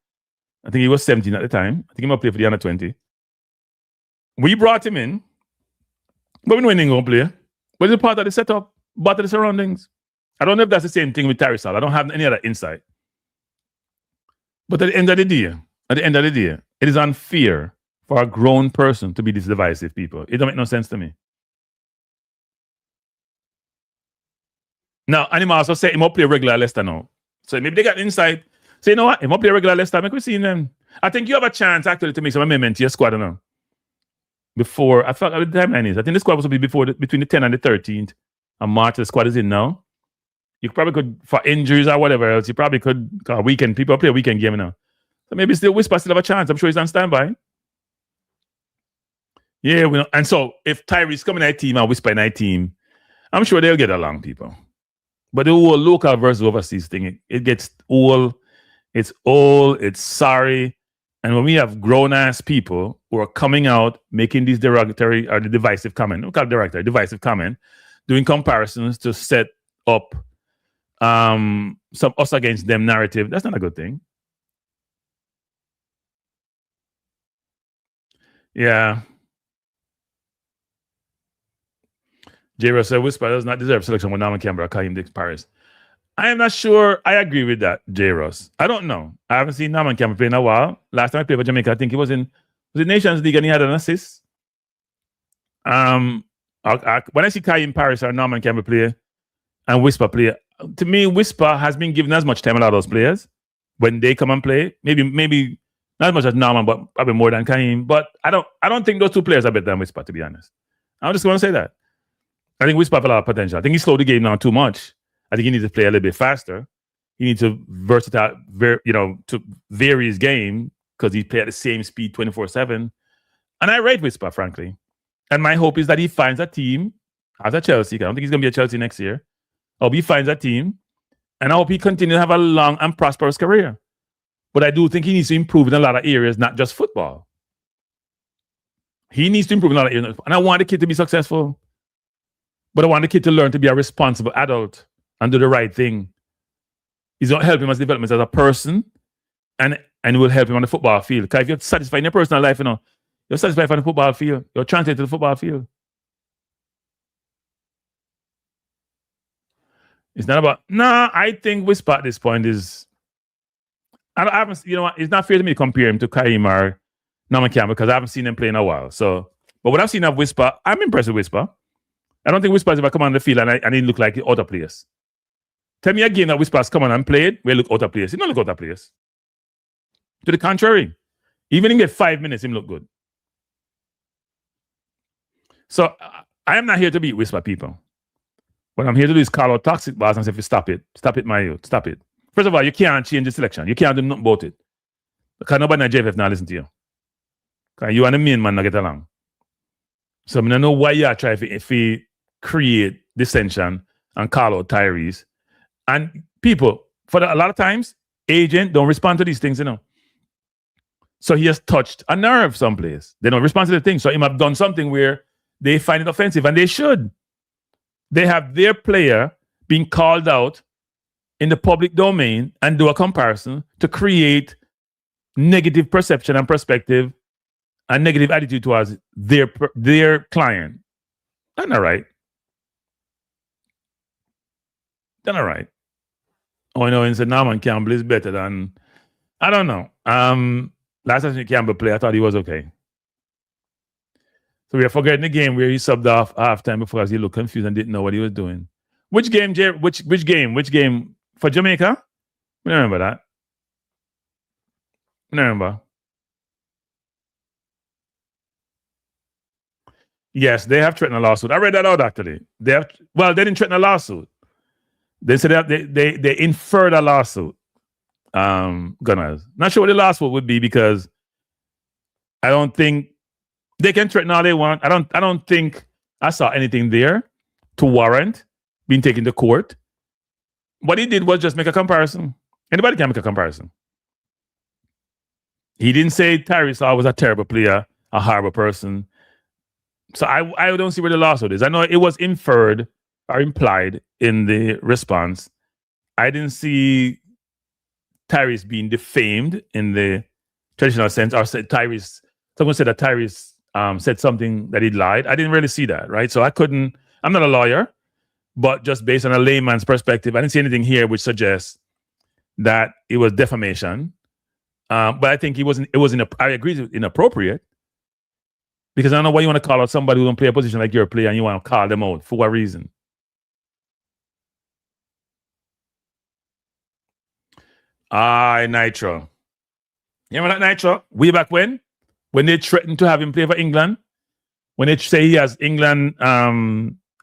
I think he was 17 at the time. I think he might play for the under 20. We brought him in, but we know he ain't going to play. But it's part of the setup, part of the surroundings. I don't know if that's the same thing with Tyrese Hall. I don't have any other insight. But at the end of the day, it is unfair for a grown person to be this divisive, people. It don't make no sense to me. Now, and him also say he might play regular Leicester now. So maybe they got insight. Say, you know what? He might play regular Leicester. Make we see them. I think you have a chance actually to make some amendment to your squad now. Before, I thought the timeline is. I think the squad was supposed to be between the 10th and the 13th. And March, the squad is in now. You probably could, for injuries or whatever else, you probably could, people play a weekend game now. So maybe still Whisper still have a chance. I'm sure he's on standby. Yeah, and so if Tyrese come in that team and Whisper in that team, I'm sure they'll get along, people. But the whole local versus overseas thing, it gets old. It's old. It's sorry. And when we have grown-ass people who are coming out, making these derogatory or the divisive comment, we call it derogatory, divisive comment, doing comparisons to set up some us against them narrative, that's not a good thing. Yeah. J. Ross said Whisper does not deserve selection with Norman Campbell or Kaheem Dix Paris. I am not sure I agree with that, J. Ross. I don't know. I haven't seen Norman Campbell play in a while. Last time I played for Jamaica, I think he was in the Nations League and he had an assist. When I see Kaheem Paris or Norman Campbell play and Whisper play, to me, Whisper has been given as much time as a lot of those players when they come and play. Maybe not as much as Norman, but probably more than Kaheem. But I don't think those two players are better than Whisper, to be honest. I'm just going to say that. I think Whisper has a lot of potential. I think he slowed the game down too much. I think he needs to play a little bit faster. He needs to to vary his game because he play at the same speed 24/7. And I rate Whisper, frankly. And my hope is that he finds a team as a Chelsea. I don't think he's going to be a Chelsea next year. I hope he finds a team. And I hope he continues to have a long and prosperous career. But I do think he needs to improve in a lot of areas, not just football. He needs to improve in a lot of areas. And I want the kid to be successful. But I want the kid to learn to be a responsible adult and do the right thing. It's going to help him as development as a person, and it will help him on the football field. Because if you're satisfied in your personal life, you're satisfied on the football field. You're translated to the football field. It's not about... No, I think Whisper at this point is... I haven't... You know what? It's not fair to me to compare him to Kaheem or Norman Campbell because I haven't seen him play in a while. So, but what I've seen of Whisper, I'm impressed with Whisper. I don't think Whisper's ever come on the field and he look like other players. Tell me again that Whisper's come on and played, we look out of place. He don't look out of place. To the contrary, Even if he get 5 minutes, him look good. So I am not here to beat whisper people. What I'm here to do is call out toxic boss and say, stop it. Stop it, my youth. Stop it. First of all, you can't change the selection. You can't do nothing about it. Because nobody in JFF now listen to you. Because you and the main man not get along. So I don't know why you are trying to create dissension and call out Tyrese. And people, a lot of times, agent don't respond to these things, So he has touched a nerve someplace. They don't respond to the thing. So he might have done something where they find it offensive, and they should. They have their player being called out in the public domain and do a comparison to create negative perception and perspective and negative attitude towards their client. That's not right. That's not right. Oh, I know, and said Norman Campbell is better than, I don't know. Last time Campbell played, I thought he was okay. So we are forgetting the game where he subbed off halftime because he looked confused and didn't know what he was doing. Which game, Jay? Which game? For Jamaica? I remember that. I remember. Yes, they have threatened a lawsuit. I read that out actually. They didn't threaten a lawsuit. They said they inferred a lawsuit. Gunners. Not sure what the lawsuit would be because I don't think they can threaten all they want. I don't think I saw anything there to warrant being taken to court. What he did was just make a comparison. Anybody can make a comparison. He didn't say Tyrese Hall was a terrible player, a horrible person. So I don't see where the lawsuit is. I know it was inferred or implied in the response. I didn't see Tyrese being defamed in the traditional sense, or said Tyrese. Someone said that Tyrese said something that he lied. I didn't really see that, right? So I'm not a lawyer, but just based on a layman's perspective, I didn't see anything here which suggests that it was defamation. But I think I agree it's inappropriate, because I don't know why you want to call out somebody who don't play a position like you're a player and you want to call them out. For what reason? Nitro. You remember that Nitro? Way back when they threatened to have him play for England, when they say he has England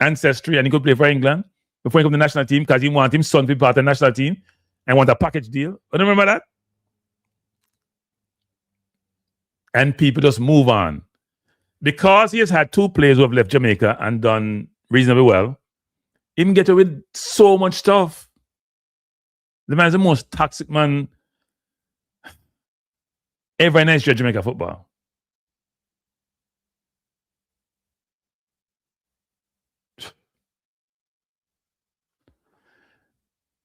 ancestry and he could play for England before he come to the national team because he want his son to be part of the national team and want a package deal. You remember that? And people just move on. Because he has had two players who have left Jamaica and done reasonably well, he can get away with so much stuff. The man is the most toxic man ever in history of Jamaica football.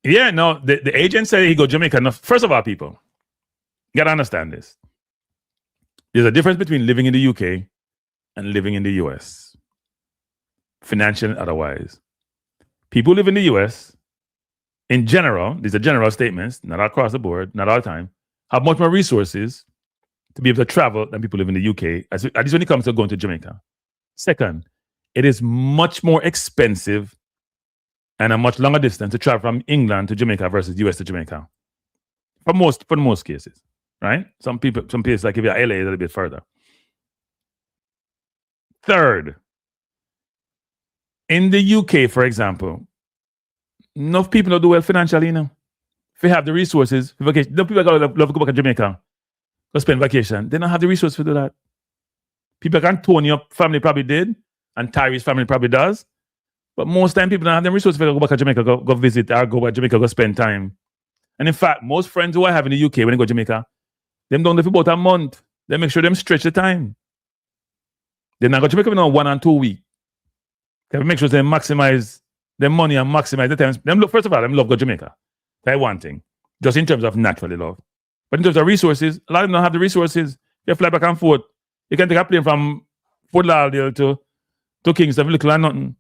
Yeah, no, the agent said he go Jamaica. No, first of all, people, you gotta understand this. There's a difference between living in the UK and living in the US, financial and otherwise. People who live in the US, in general, these are general statements, not across the board, not all the time, have much more resources to be able to travel than people live in the UK, at least when it comes to going to Jamaica. Second, it is much more expensive and a much longer distance to travel from England to Jamaica versus US to Jamaica. For most cases, right? Some places like if you're LA, a little bit further. Third, in the UK, for example, enough people don't do well financially, If you have the resources for vacation, enough people love to go back to Jamaica, go spend vacation. They don't have the resources to do that. People can Tony up family probably did, and Tyree's family probably does. But most time people don't have the resources to go back to Jamaica, go visit, or go back to Jamaica, go spend time. And in fact, most friends who I have in the UK when they go to Jamaica, them don't live for about a month. They make sure them stretch the time. They're not going to Jamaica for 1 and 2 weeks. They make sure they maximize their money and maximize the time. First of all, them love go to Jamaica. That's one thing. Just in terms of naturally love. But in terms of resources, a lot of them don't have the resources. They fly back and forth. You can take a plane from Fort Lauderdale to Kingston, little and nothing.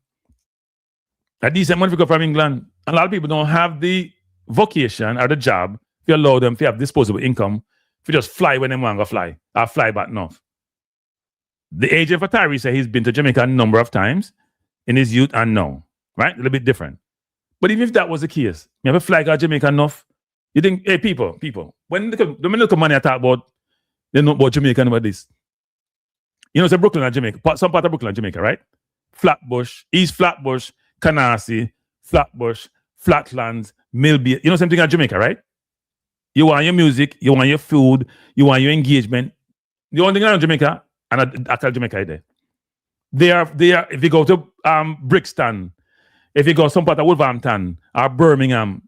A decent money to go from England. A lot of people don't have the vocation or the job if you allow them to have disposable income if you just fly when they want to fly or fly back north. The agent for Tyrese said he's been to Jamaica a number of times in his youth and now, right? A little bit different. But even if that was the case, you have a fly out Jamaica enough, you think, hey, people, when the money I talk about They know about Jamaica and about this. You know, it's Brooklyn and Jamaica. Some part of Brooklyn and Jamaica, right? Flatbush, East Flatbush, Canarsie, Flatbush, Flatlands, Millby. You know something in Jamaica, right? You want your music, you want your food, you want your engagement. The only thing around Jamaica, and I tell Jamaica there. They are. If you go to Brixton, if you go some part of Wolverhampton or Birmingham,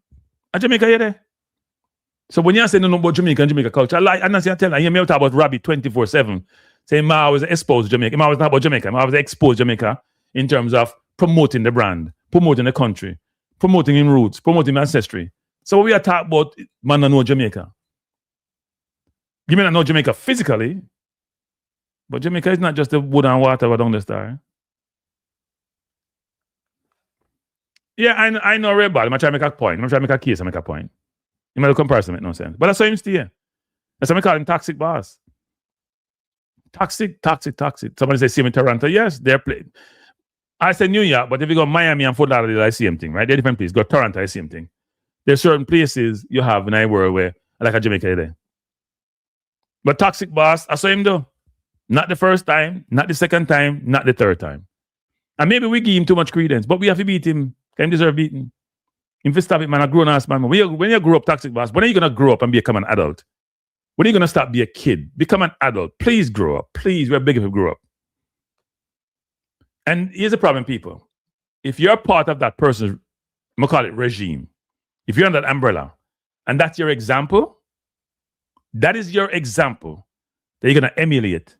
Jamaica here there. So when you say no about Jamaica and Jamaica culture, I'm not saying I hear me talk about Rabbit 24/7. Saying I was exposed Jamaica. I was not about Jamaica. I was exposed Jamaica in terms of promoting the brand, promoting the country, promoting in roots, promoting ancestry. So we are talking about man know Jamaica. You may not know Jamaica physically, but Jamaica is not just the wood and water down the star. Yeah, I know Red Ball. I'm trying to make a point. I'm trying to make a case and make a point. You make a comparison make no sense. But that's why him stay here. That's why I call him toxic boss. Toxic. Somebody say see him in Toronto. Yes, they're playing. I say New York, but if you go Miami and Fort Lauderdale, I see him thing, right? They're different places. Go Toronto, I see him thing. There's certain places you have in our world where, like a Jamaica there. But toxic boss, I saw him though. Not the first time, not the second time, not the third time. And maybe we give him too much credence, but we have to beat him. Can him deserve beating? If you stop it, man, a grown ass man. When you grow up toxic boss, when are you gonna grow up and become an adult? When are you gonna stop being a kid? Become an adult. Please grow up. Please, we're big if you grow up. And here's the problem, people. If you're part of that person's, I'm gonna call it regime, if you're on that umbrella, and that's your example, that is your example that you're gonna emulate.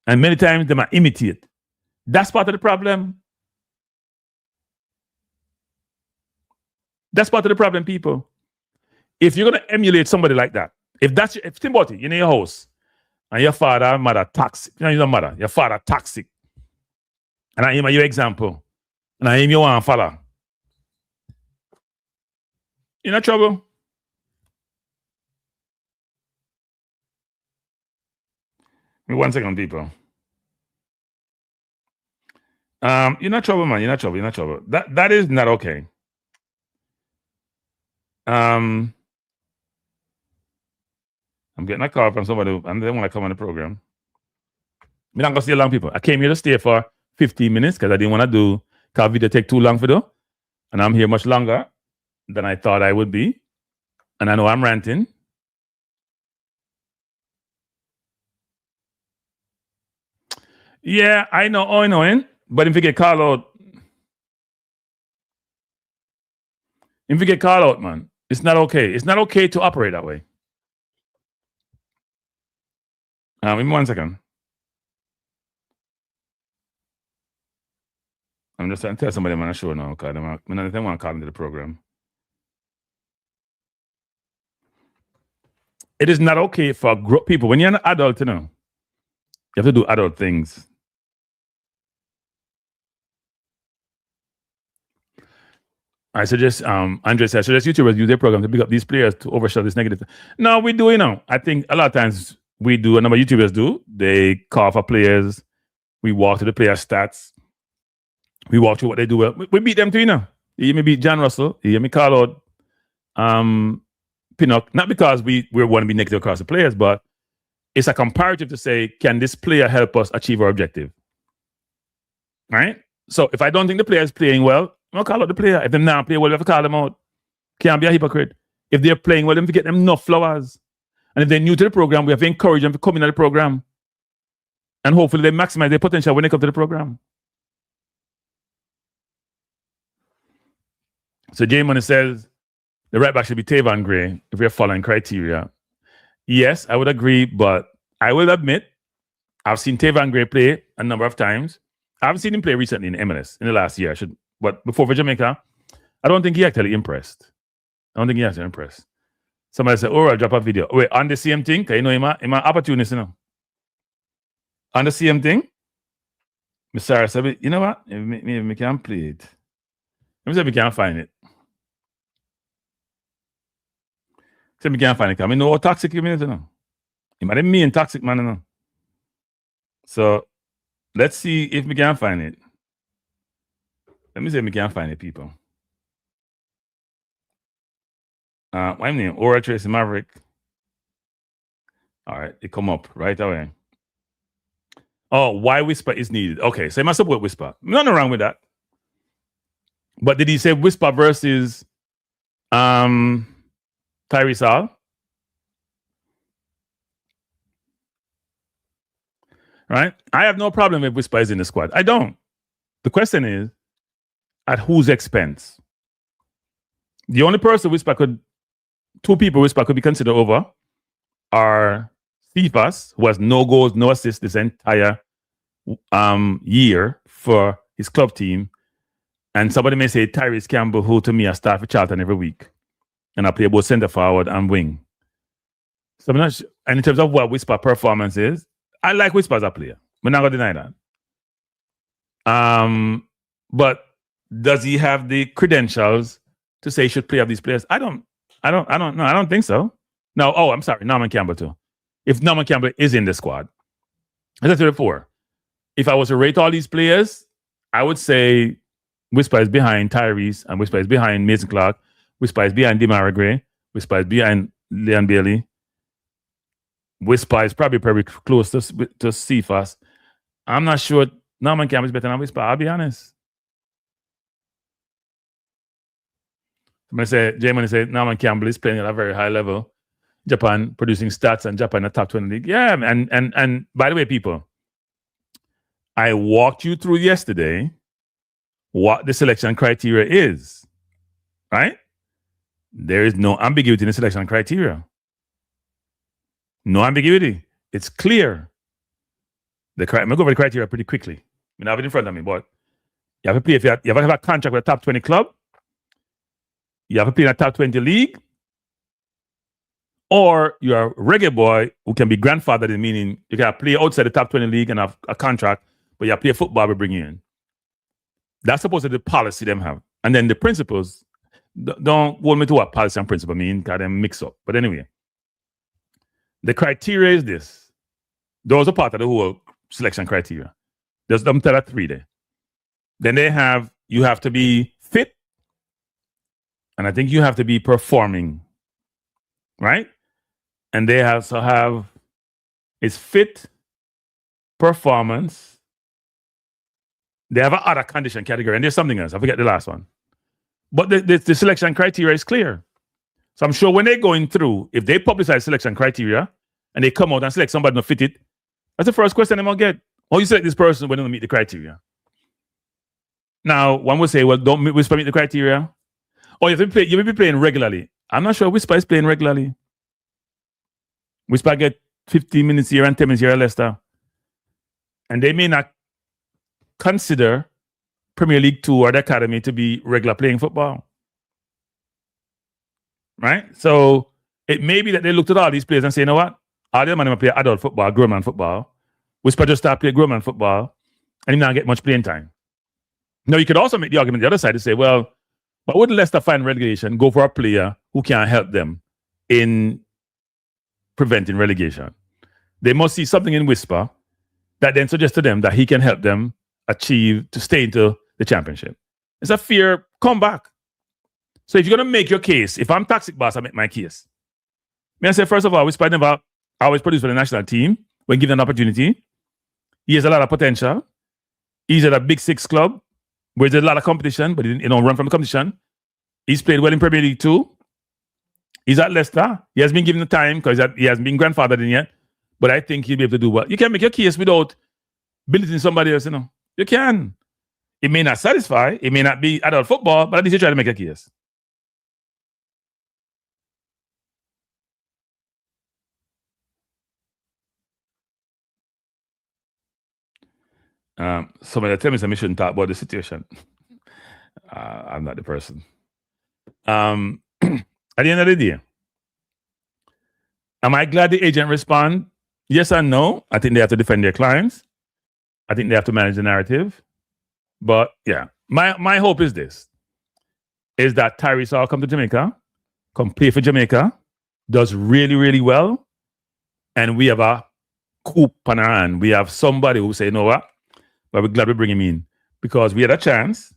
And many times they might imitate. That's part of the problem. That's part of the problem, people. If you're gonna emulate somebody like that, if Timothy, you're in your house, and your father and mother toxic, you know your mother, your father toxic, and I am your example, and I am your one follow, you're in trouble. Give me 1 second, people. You're not trouble, man. You're not trouble. That is not okay. I'm getting a call from somebody and they want to come on the program. I'm not gonna stay long, people. I came here to stay for 15 minutes because I didn't want to do video take too long for do. And I'm here much longer than I thought I would be. And I know I'm ranting. Yeah, I know. But if you get called out, man, it's not okay. It's not okay to operate that way. Give me 1 second. I'm just trying to tell somebody I'm on a show now because I don't want to call into the program. It is not okay for people. When you're an adult, you know, you have to do adult things. I suggest, Andre said, I suggest YouTubers use their program to pick up these players to overshadow this negative. No, we do, you know. I think a lot of times we do, a number of YouTubers do. They call for players. We walk to the player stats. We walk through what they do well. We beat them too, you know. You hear me beat John Russell. You hear me call out Pinnock. Not because we want to be negative across the players, but it's a comparative to say, can this player help us achieve our objective? Right? So if I don't think the player is playing well, I'm going to call out the player. If they're not playing well, we have to call them out. Can't be a hypocrite. If they're playing well, we have to get them enough flowers. And if they're new to the program, we have to encourage them to come into the program. And hopefully they maximize their potential when they come to the program. So J Money says the right back should be Tavon Gray if we're following criteria. Yes, I would agree, but I will admit I've seen Tavon Gray play a number of times. I haven't seen him play recently in MLS in the last year. But before for Jamaica, I don't think he actually impressed. Somebody said, oh, I'll drop a video. Wait, on the same thing? Because you know, I'm an opportunist, you know. On the same thing? Miss Sarah said, you know what? Maybe we can play it. Let me see if we can find it. See if we can find it. I mean, know how toxic you mean, you know. You might be mean toxic, man, you know. So, let's see if we can find it. Let me see if we can find it, people. What's my name? Aura Tracy Maverick. All right, it come up right away. Oh, why Whisper is needed. Okay, so he must support Whisper. Nothing wrong with that. But did he say Whisper versus Tyrese Hall? Right? I have no problem if Whisper is in the squad. I don't. The question is, at whose expense? The only person two people Whisper could be considered over are Cephas, who has no goals, no assists this entire year for his club team. And somebody may say Tyreece Campbell, who to me I start for Charlton every week. And I play both centre forward and wing. So I'm not sure. And in terms of what Whisper performance is, I like Whisper as a player. We're not gonna deny that. But does he have the credentials to say he should play up these players? I don't know. I don't think so. No, I'm sorry, Norman Campbell too. If Norman Campbell is in the squad, as I said before, if I was to rate all these players, I would say Whisper is behind Tyrese, and Whisper is behind Mason Clark, Whisper is behind Demara Gray, Whisper is behind Leon Bailey. Whisper is probably close to Cephas. I'm not sure Norman Campbell is better than Whisper, I'll be honest. Jamie said Norman Campbell is playing at a very high level. Japan producing stats and Japan in the top 20 league. Yeah, and by the way, people, I walked you through yesterday what the selection criteria is, right? There is no ambiguity in the selection criteria. No ambiguity. It's clear. I'm going to go over the criteria pretty quickly. I have it in front of me, but you have to play if you have to have a contract with a top 20 club. You have to play in a top 20 league. Or you're a reggae boy who can be grandfathered, meaning you can play outside the top 20 league and have a contract, but you play football, we bring you in. That's supposed to be the policy them have. And then the principles, don't hold me to what policy and principle mean, because they mix up. But anyway, the criteria is this. Those are part of the whole selection criteria. There's them tell 3 there. Then you have to be fit, and I think you have to be performing, right? And they also have it's fit, performance. They have an other condition category, and there's something else. I forget the last one. But the selection criteria is clear. So I'm sure when they're going through, if they publicize selection criteria and they come out and select somebody not fit it, that's the first question they're going to get. Oh, you select this person when they don't meet the criteria. Now, one would say, well, don't Whisper meet the criteria. Oh, you may be playing regularly. I'm not sure Whisper is playing regularly. Whisper get 15 minutes here and 10 minutes here at Leicester. And they may not consider Premier League 2 or the academy to be regular playing football. Right? So it may be that they looked at all these players and say, you know what? All them man play adult football, grown man football. Whisper just start playing grown man football and he not get much playing time. Now, you could also make the argument the other side to say, well, but would Leicester find relegation go for a player who can help them in preventing relegation? They must see something in Whisper that then suggests to them that he can help them achieve to stay into the championship. It's a fair comeback. So if you're going to make your case, if I'm Toxic Boss, I make my case. May I say, first of all, Whisper never always produced for the national team when given an opportunity. He has a lot of potential. He's at a Big Six club where there's a lot of competition, but he didn't run from the competition. He's played well in Premier League 2. He's at Leicester. He has been given the time because he hasn't been grandfathered in yet. But I think he'll be able to do well. You can make your case without belittling somebody else, You can. It may not satisfy. It may not be adult football, but at least you try to make a case. Somebody tell me something shouldn't talk about the situation. I'm not the person. At the end of the day, am I glad the agent respond? Yes and no. I think they have to defend their clients. I think they have to manage the narrative. But yeah, my hope is this, is that Tyreese Hall come to Jamaica, come play for Jamaica, does really, really well, and we have a coup on our hand. We have somebody who say, you know what? But we're glad we bring him in because we had a chance.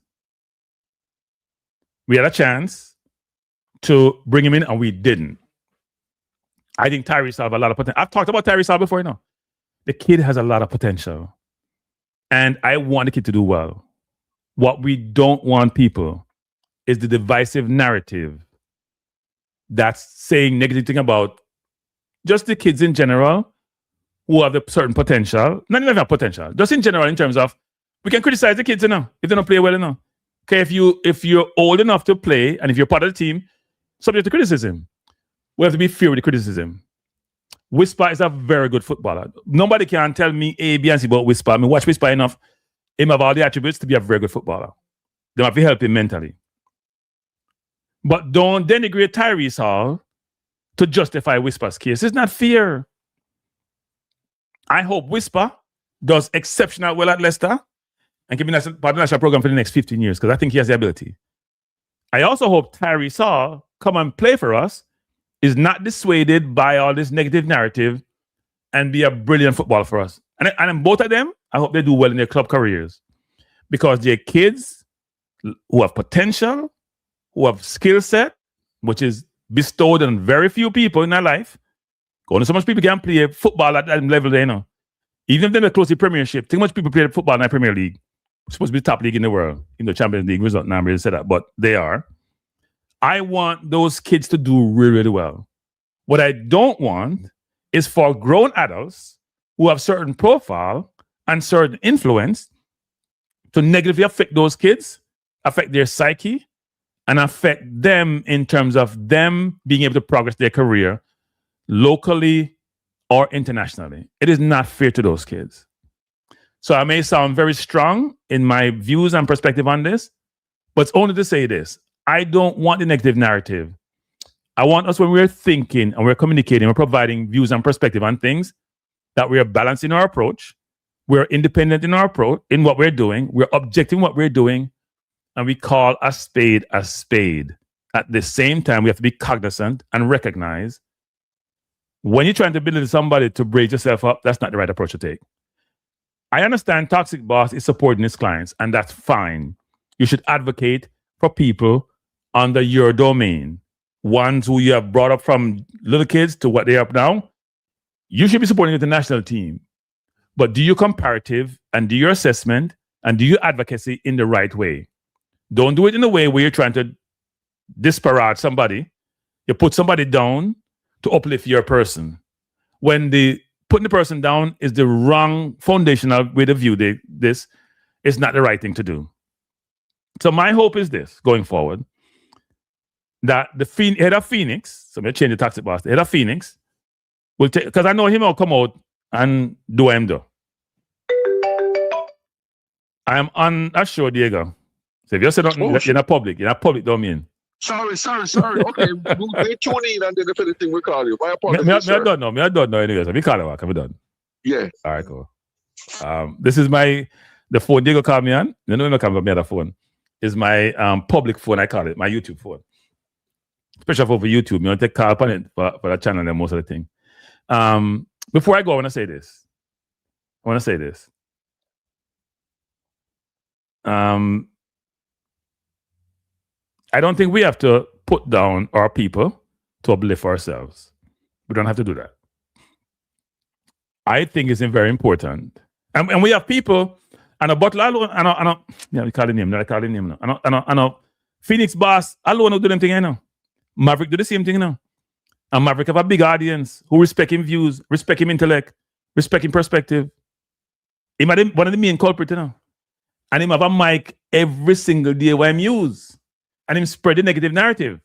We had a chance to bring him in and we didn't. I think Tyrese Hall has a lot of potential. I've talked about Tyrese Hall before, you know. The kid has a lot of potential. And I want the kid to do well. What we don't want, people, is the divisive narrative that's saying negative thing about just the kids in general who have a certain potential. Not even have potential. Just in general, in terms of, we can criticize the kids, you know, if they don't play well enough. Okay, if you're old enough to play and if you're part of the team, subject to criticism. We have to be fair with the criticism. Whisper is a very good footballer. Nobody can tell me A, B, and C about Whisper. I mean, watch Whisper enough. Him have all the attributes to be a very good footballer. They have to help him mentally. But don't denigrate Tyrese Hall to justify Whisper's case. It's not fair. I hope Whisper does exceptional well at Leicester and can be part of the national program for the next 15 years because I think he has the ability. I also hope Tyrese Hall come and play for us, is not dissuaded by all this negative narrative and be a brilliant footballer for us. And both of them, I hope they do well in their club careers because they're kids who have potential, who have skill set, which is bestowed on very few people in their life. Only so much people can play football at that level, they know. Even if they're close to the Premiership, think much people play football in the Premier League. It's supposed to be the top league in the world, in the Champions League result. Now I'm ready to say that, but they are. I want those kids to do really, really well. What I don't want is for grown adults who have certain profile and certain influence to negatively affect those kids, affect their psyche, and affect them in terms of them being able to progress their career locally or internationally. It is not fair to those kids. So I may sound very strong in my views and perspective on this, but it's only to say this. I don't want the negative narrative. I want us, when we're thinking and we're communicating, we're providing views and perspective on things, that we're balancing our approach, we're independent in our approach, in what we're doing, we're objecting what we're doing, and we call a spade a spade. At the same time, we have to be cognizant and recognize when you're trying to belittle somebody to brace yourself up, that's not the right approach to take. I understand Toxic Boss is supporting his clients, and that's fine. You should advocate for people under your domain, ones who you have brought up from little kids to what they are now. You should be supporting the national team. But do your comparative and do your assessment and do your advocacy in the right way. Don't do it in a way where you're trying to disparage somebody. You put somebody down to uplift your person. When putting the person down is the wrong foundational way to view this, it's not the right thing to do. So my hope is this, going forward, that the head of Phoenix, so I'm going to change the Toxic Boss, the head of Phoenix will take, because I know him will come out and do what him do. I am on a show, Diego. So if you say nothing, you're not public domain. Sorry. Okay, we'll tune in and then if anything we call you. My apologies, I don't know anyways. We call it work. Have we done? Yeah. All right, cool. This is the phone Diego called me on. No, come from me other phone. Is my public phone, I call it, my YouTube phone. Special phone for YouTube. You want to take call upon it for that channel and most of the thing. Before I go, I want to say this. I don't think we have to put down our people to uplift ourselves. We don't have to do that. I think it's very important. And we have people, and a butler alone, we call him name. I know Phoenix Boss alone will do them thing, I know. Maverick do the same thing, you know. And Maverick have a big audience who respect him views, respect him intellect, respect him perspective. He might one of the main culprits, you know. And him have a mic every single day where him use. And him spread the negative narrative.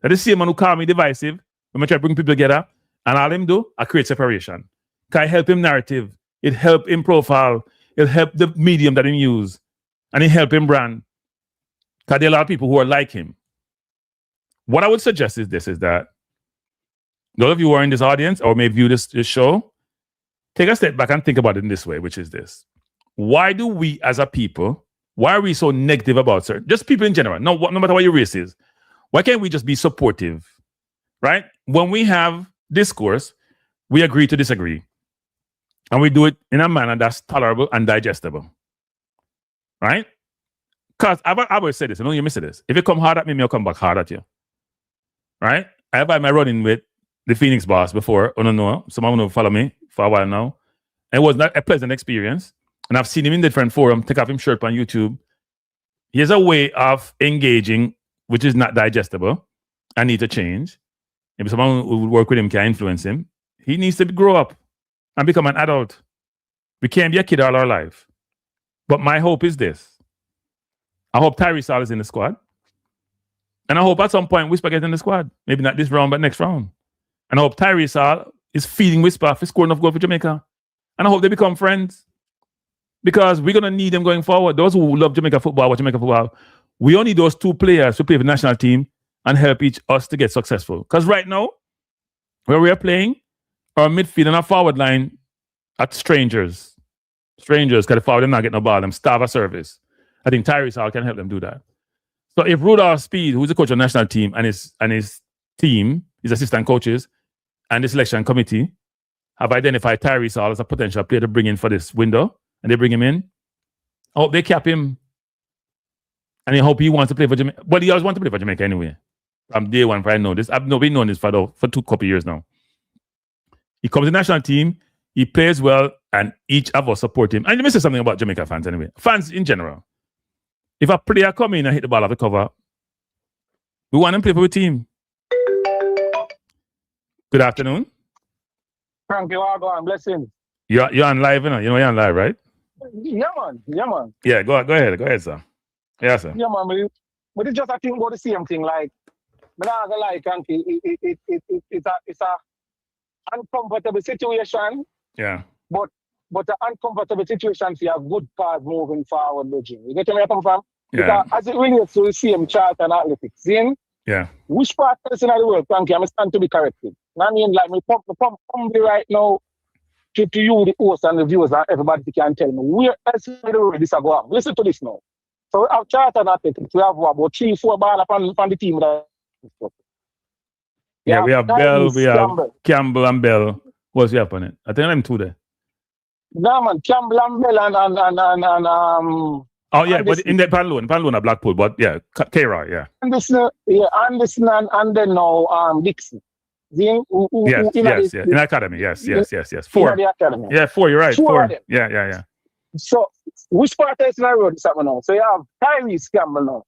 That is the same man who call me divisive when I try to bring people together. And all him do, I create separation. Can I help him narrative? It help him profile. It help the medium that him use. And it help him brand. Because there are a lot of people who are like him. What I would suggest is this, is that those of you who are in this audience or may view this show, take a step back and think about it in this way, which is this. Why do we as a people, why are we so negative about certain, just people in general, no matter what your race is, why can't we just be supportive, right? When we have discourse, we agree to disagree. And we do it in a manner that's tolerable and digestible, right? Because I always say this, I know you miss this. If you come hard at me, I'll come back hard at you, right? I have my running with the Phoenix boss before. I don't know. Some of them follow me for a while now. And it was not a pleasant experience. And I've seen him in different forums, take off his shirt on YouTube. He has a way of engaging, which is not digestible. I need to change. Maybe someone who would work with him can influence him. He needs to grow up and become an adult. We can't be a kid all our life. But my hope is this. I hope Tyreese Hall is in the squad. And I hope at some point Whisper gets in the squad. Maybe not this round, but next round. And I hope Tyreese Hall is feeding Whisper for scoring enough goals for Jamaica. And I hope they become friends. Because we're going to need them going forward. Those who love Jamaica football, watch Jamaica football, we only need those two players to play for the national team and help us to get successful. Because right now, where we are playing, our midfield and our forward line are strangers. Strangers, because the forward are not getting no ball. Them starve a service. I think Tyreese Hall can help them do that. So if Rudolph Speed, who's the coach of the national team, and his team, his assistant coaches, and the selection committee have identified Tyreese Hall as a potential player to bring in for this window, and they bring him in, I hope they cap him. And I hope he wants to play for Jamaica. Well, he always wants to play for Jamaica anyway. From day one, I know this. I've been knowing this for 2 couple years now. He comes to the national team, he plays well, and each of us support him. And let me say something about Jamaica fans anyway. Fans in general. If a player come in and hit the ball off the cover, we want him to play for a team. Good afternoon. Kranky, welcome, blessings. You're on live, you know? You know you're on live, right? Yeah, man. Yeah, man. Yeah, go ahead, sir. Yeah, sir. Yeah, man. But it's just I think about the same thing. Like, I'm not gonna lie, Kranky. It's a uncomfortable situation. Yeah. But an uncomfortable situation for a good cause moving forward, Virgin. You get where I come from? Yeah. Because as it relates to the same chart and athletics, see? Yeah. Which part person in the world, Kranky, I'm stand to be corrected. I mean, like, me pump right now to you, the host and the viewers, and everybody can tell me where else in the world this is going on. Listen to this now. So we have chart and athletics. We have about 3-4 ball upon the team. Yeah, we have Bell, we have Campbell and Bell. What's happening? I think I'm 2 there. No, man, Campbell and Bell and oh yeah, but in the Panloon at Blackpool, but yeah, K-Roy, yeah. Anderson and then now Dixon. Yes. In academy, yes. 4. In the academy. Yeah, 4, you're right. 4. Them. Yeah. So which part is in the road is happening now? So you have Tyreece Campbell now,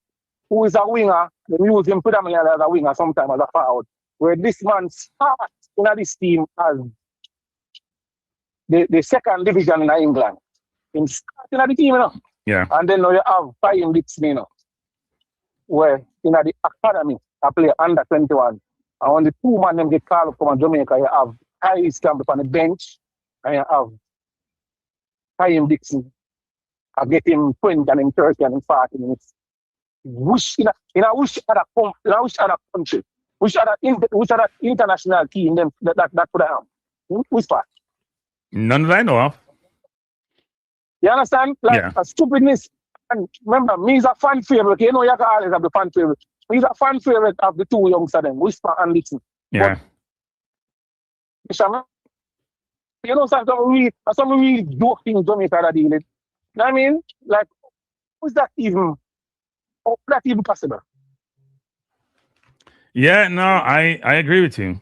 who is a winger. They use him predominantly as a winger, sometimes as a forward. Where this man starts in this team as the second division in England. Him starting at the team, Yeah. And then now you have Tyreece Dixon, where in the academy, I play under 21. And when the 2 man them get called up from Jamaica, you have Tyreece Campbell on the bench, and you have Tyreece Dixon. I get him 20 and him 30 and him 40 minutes. Which other country, which other international team them that could have? Which part? None that I know of. You understand? Like a stupidness. And remember, me is a fan favorite. You know, you can always have the fan favorite. Me is a fan favorite of the 2 youngsters, them, Whisper and Dixon. Yeah. But, you know, some really dope things Jamaica that deal with. You know what I mean? Like, how is that even possible? Yeah, no, I agree with you.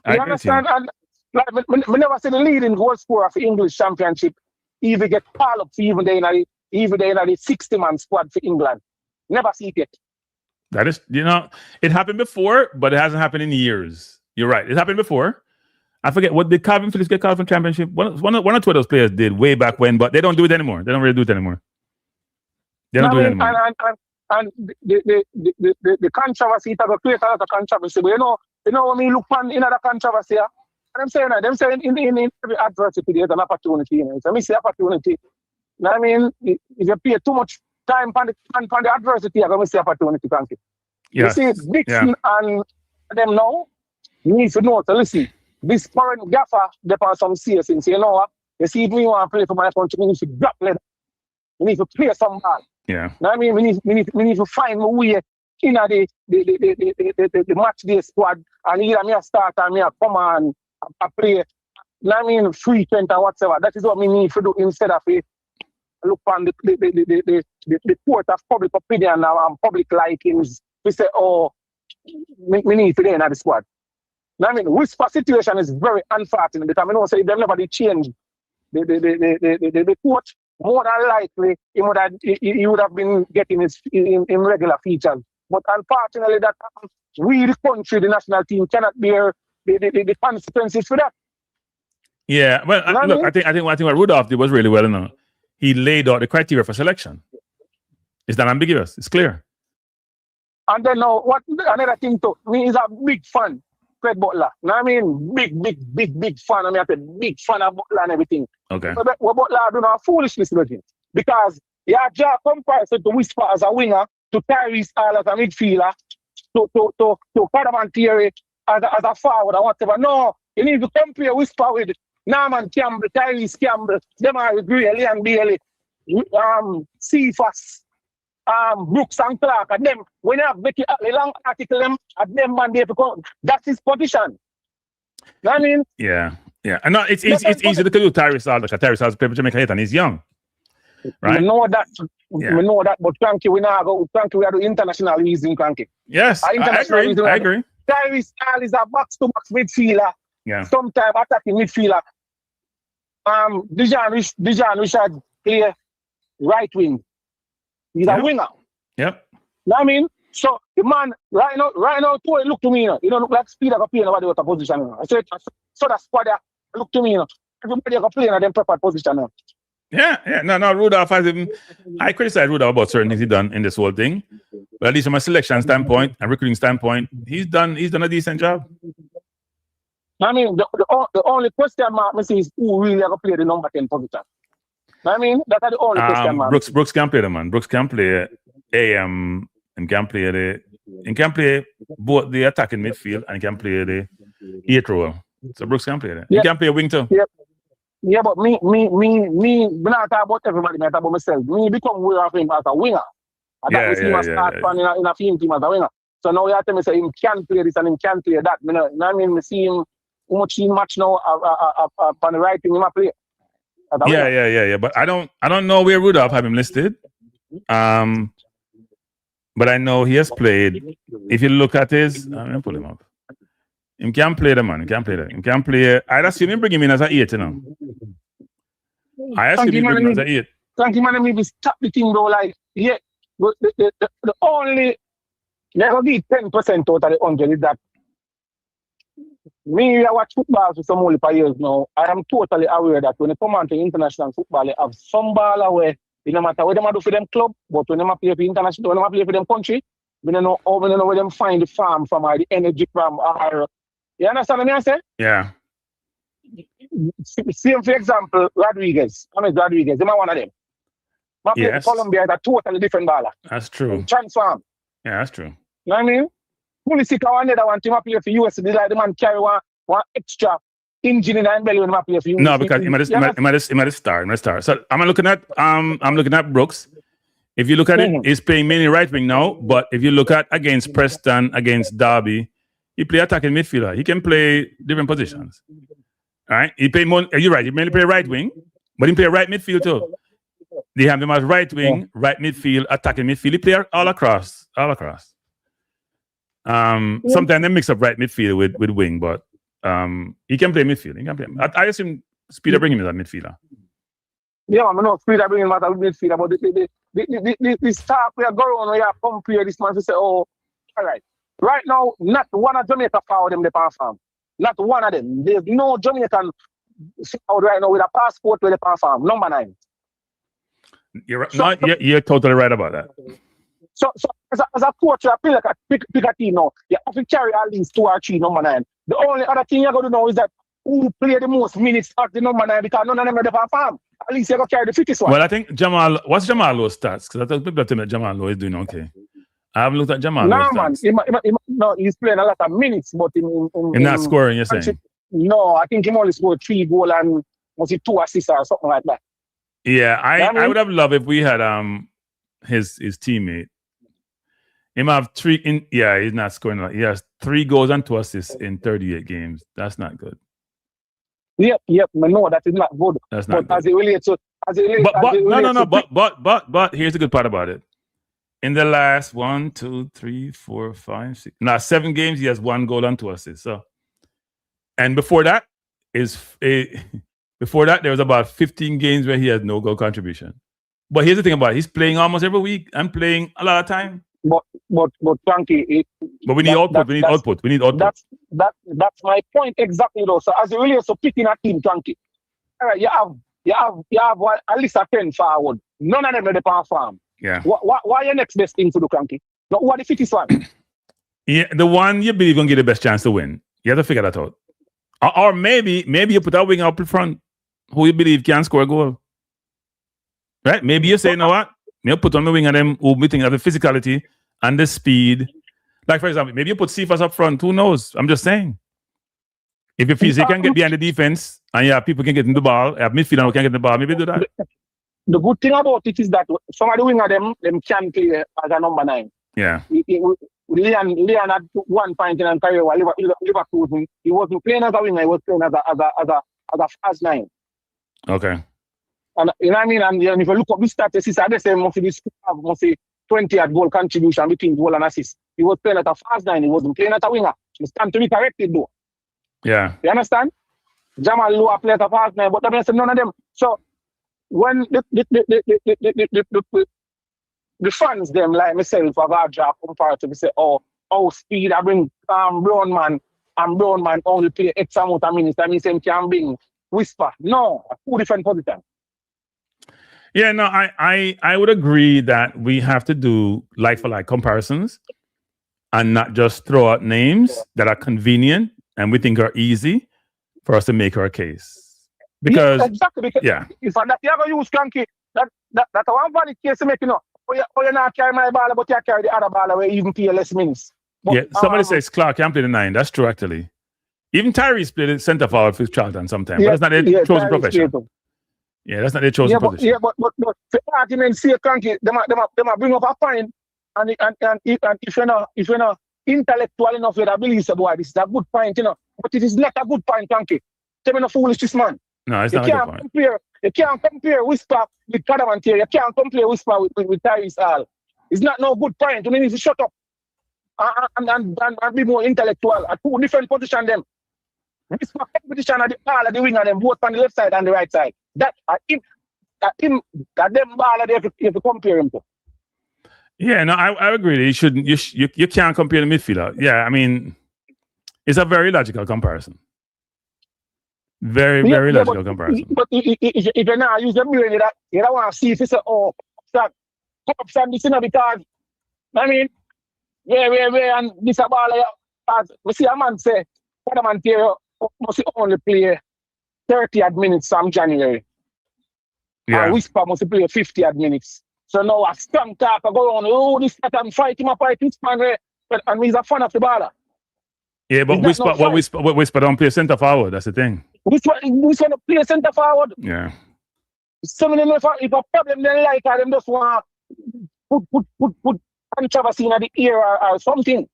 You understand? And like, we never see the leading goal scorer for English Championship even get called up for even they in the 60-man squad for England. Never see it yet. That is, it happened before, but it hasn't happened in years. You're right. It happened before. I forget what did Calvin Phillips get called from championship. One or two of those players did way back when, but they don't do it anymore. They don't really do it anymore. They don't do it anymore. And the controversy, it has created a lot of controversy. But you know when we look on another controversy, them saying in every adversity there's an opportunity. So me say opportunity. You know what I mean? If you pay too much time on the adversity, you're going to see opportunity, Kranky. Yes. You see, Dixon and them now, you need to know, so listen, this current gaffer, they are some serious things. You know what? You see, if we want to play for my country, we need to drop leather. We need to play some ball. Yeah. You know what I mean? We need to find a way in the match day squad, and either me a start and me a come on a play. You know what I mean? Frequent or whatever. That is what we need to do instead of it. Look on the court of public opinion now and public likings. We say, oh, we need to be in the squad. I mean, whisper situation is very unfortunate because I know say if they never change the coach, more than likely he would have been getting his in regular features. But unfortunately, that we, the country, the national team, cannot bear the consequences for that. Yeah, well, look, I think what Rudolph did was really well enough. He laid out the criteria for selection. It's not ambiguous. It's clear. And then now, what another thing too, me is a big fan, Fred Butler. Now I mean, big fan. I mean, I'm a big fan of Butler and everything. Okay. But what Butler do now foolishness with him because he had just comparison to Whisper as a winger, to Tyrese Hall as a midfielder, to Cadaman Thierry as a forward or whatever. No, you need to compare Whisper with Norman Campbell, Tyreece Campbell, them are Greeley and Bailey, Cephas, Brooks and Clark, and them, when you have Becky a long article, them, at them man, they become, that's his position. You know what I mean? Yeah. And no, it's easy to do Tyreece Hall, because Tyreece Hall's played for Jamaica and he's young. Right? We know that, but Kranky, we are doing international reason, Kranky. Yes, I agree. Tyrese Hall is a box-to-box midfielder. Yeah. Sometimes attacking midfielder. Dijon Richard play right wing. He's a winger. Yep. You know what I mean? So the man right now, look to me, you don't look like speed of a play nobody out of position. I said, so that squad there, look to me, everybody can play in them proper position now. Yeah. No, Rudolph has him. I criticize Rudolph about certain things he's done in this whole thing. But at least from a selection standpoint and recruiting standpoint, he's done a decent job. I mean, the only question mark I see is who really ever play the number 10 position. I mean, that's the only question mark. Brooks can play the man. Brooks can play AM and can play both the attacking midfield and can play the 8 role. So Brooks can play that. He can play a wing too. Yeah, but me not talk about everybody, I talk about myself. Me become aware of him as a winger. I thought we see him as start in a team as a winger. So now you have to say him can play this and him can play that. I mean, we see him how much he match now on the right thing he play. Yeah. But I don't know where Rudolph have him listed. But I know he has played. If you look at his, I'm gonna pull him up. He can play the man. He can play that. He can play. I'd assume him bring him in as an 8, you know. I assume him bring him as an 8. Thank you, man. Maybe stop the thing, bro. Like, yeah, the only never be 10% out of the 100 is that me, I watch football for some only years now. I am totally aware that when they come on to international football, they have some baller where it no matter what they do for them club, but when they play for international, when they play for them country, we don't know where them find the farm from or the energy from or. You understand what I say? Yeah. Same for example, Rodriguez. I mean Rodriguez, they're one of them. My play for Colombia is a totally different baller. That's true. Transform. Yeah, that's true. You know what I mean? Pulisic or another one team play for US, they like the man carry one extra engine in the belly when I play for US. No, because he might start. So I'm looking at Brooks. If you look at it, he's playing mainly right wing now, but if you look at against Preston, against Derby, he play attacking midfielder. He can play different positions. All right? He play more, you're right, he mainly play right wing, but he play right midfield too. They have him as right wing, right midfield, attacking midfield. He play all across. Sometimes they mix up right midfield with wing, but he can play midfield. I assume Speeder bring him as a midfielder. Yeah, I know Speeder bring him as a midfielder, but the staff we are going on, we are compare this man to say, oh, all right. Right now, not one of Jamaica forward them they perform. Not one of them. There's no Jamaican forward right now with a passport where they perform. Number 9. You're right. You're totally right about that. So as a coach, I feel like I pick a team now. You have to carry at least 2 or 3 number 9. The only other thing you're going to know is that who play the most minutes at the number 9 because none of them are the perform. At least you're going to carry the fittest one. Well, I think what's Jamal Lowe's stats? Because I thought people tell me that Jamal Lowe is doing okay. I haven't looked at Jamal. No, man. He's playing a lot of minutes, but in not scoring, you're saying? No, I think he only scored 3 goals and was it 2 assists or something like that. Yeah, I would have loved if we had his teammate. He might have 3 he's not scoring a lot. He has 3 goals and 2 assists in 38 games. That's not good. Yep, no, that is not good. That's not good. As it relates to but here's the good part about it. In the last 7 games, he has 1 goal and 2 assists. So And before that there was about 15 games where he had no goal contribution. But here's the thing about it. He's playing almost every week and playing a lot of time. But Kranky, But we need output. We need output. We need output. That's my point exactly though. So as you really so picking a team, Kranky, all right, you have one, at least a 10 forward. None of them are the power farm. Yeah. Why your next best thing to do, Kranky? Who are the fittest one? Yeah, the one you believe gonna get the best chance to win. You have to figure that out. Or maybe you put a winger up in front who you believe can score a goal. Right? Maybe you say, you know what? Maybe put on the wing of them who we think have the physicality and the speed. Like, for example, maybe you put Cephas up front. Who knows? I'm just saying. If you feel they can get behind the defense and you have people can get in the ball, you have midfielder who can get in the ball, maybe do that. The good thing about it is that some of the winger them can play as a number 9. Yeah. Leon at one point in his career, Liverpool, he wasn't playing as a winger, he was playing as a fast 9. Okay. And you know what I mean? And if you look up the statistics, I say must say 20 at goal contribution between goal and assist. He was playing at a fast 9, he wasn't playing at a winger. He stand to be corrected though. Yeah. You understand? Jamal Lowe played at a fast 9, but I said none of them. So when the fans them like myself have a job comparative say, speed I bring Brown man only play X amount of minutes. That means him can bring Whisper. No, 2 different positions. Yeah, no, I would agree that we have to do like for like comparisons and not just throw out names that are convenient and we think are easy for us to make our case. Because exactly, because if that you ever use Kranky, that one valid case to make you not carry my ball, but you carry the other ball where you even play less minutes. But, somebody says Clark can't play the 9. That's true actually. Even Tyrese played the centre forward for Charlton sometimes. But that's not their chosen profession. Yeah, that's not their chosen position. But for argument's sake, Kranky, they might bring up a point, and if you're not intellectual enough, you believe boy, this is a good point, But it is not a good point, Kranky. Tell me no foolish this man. No, it's not a good point. You can't compare Whisper with Cadavantier. You can't compare Whisper with Tyrese Hall. It's not no good point. You need to shut up and be more intellectual. At 2 different positions them. Whisper competition at the ball at the wing and them both on the left side and the right side. That them ball there if you compare him to. Yeah, no, I agree. You shouldn't. You can't compare the midfielder. Yeah, I mean, it's a very logical comparison. Very logical comparison. But if you now use the brain, you don't want to see if it's that cups and this because I mean, and this ball as we see a man say, Cadavantier must only play 30 odd minutes from January. Yeah. And Whisper must play 50 odd minutes. So now a strong talk go on, this that and fight him up right this man, and he's a fan of the baller. Yeah, but Whisper don't play centre forward, that's the thing. Whisper don't play centre forward. Yeah. Some of them if a problem they like them just want put controversy in the ear or something.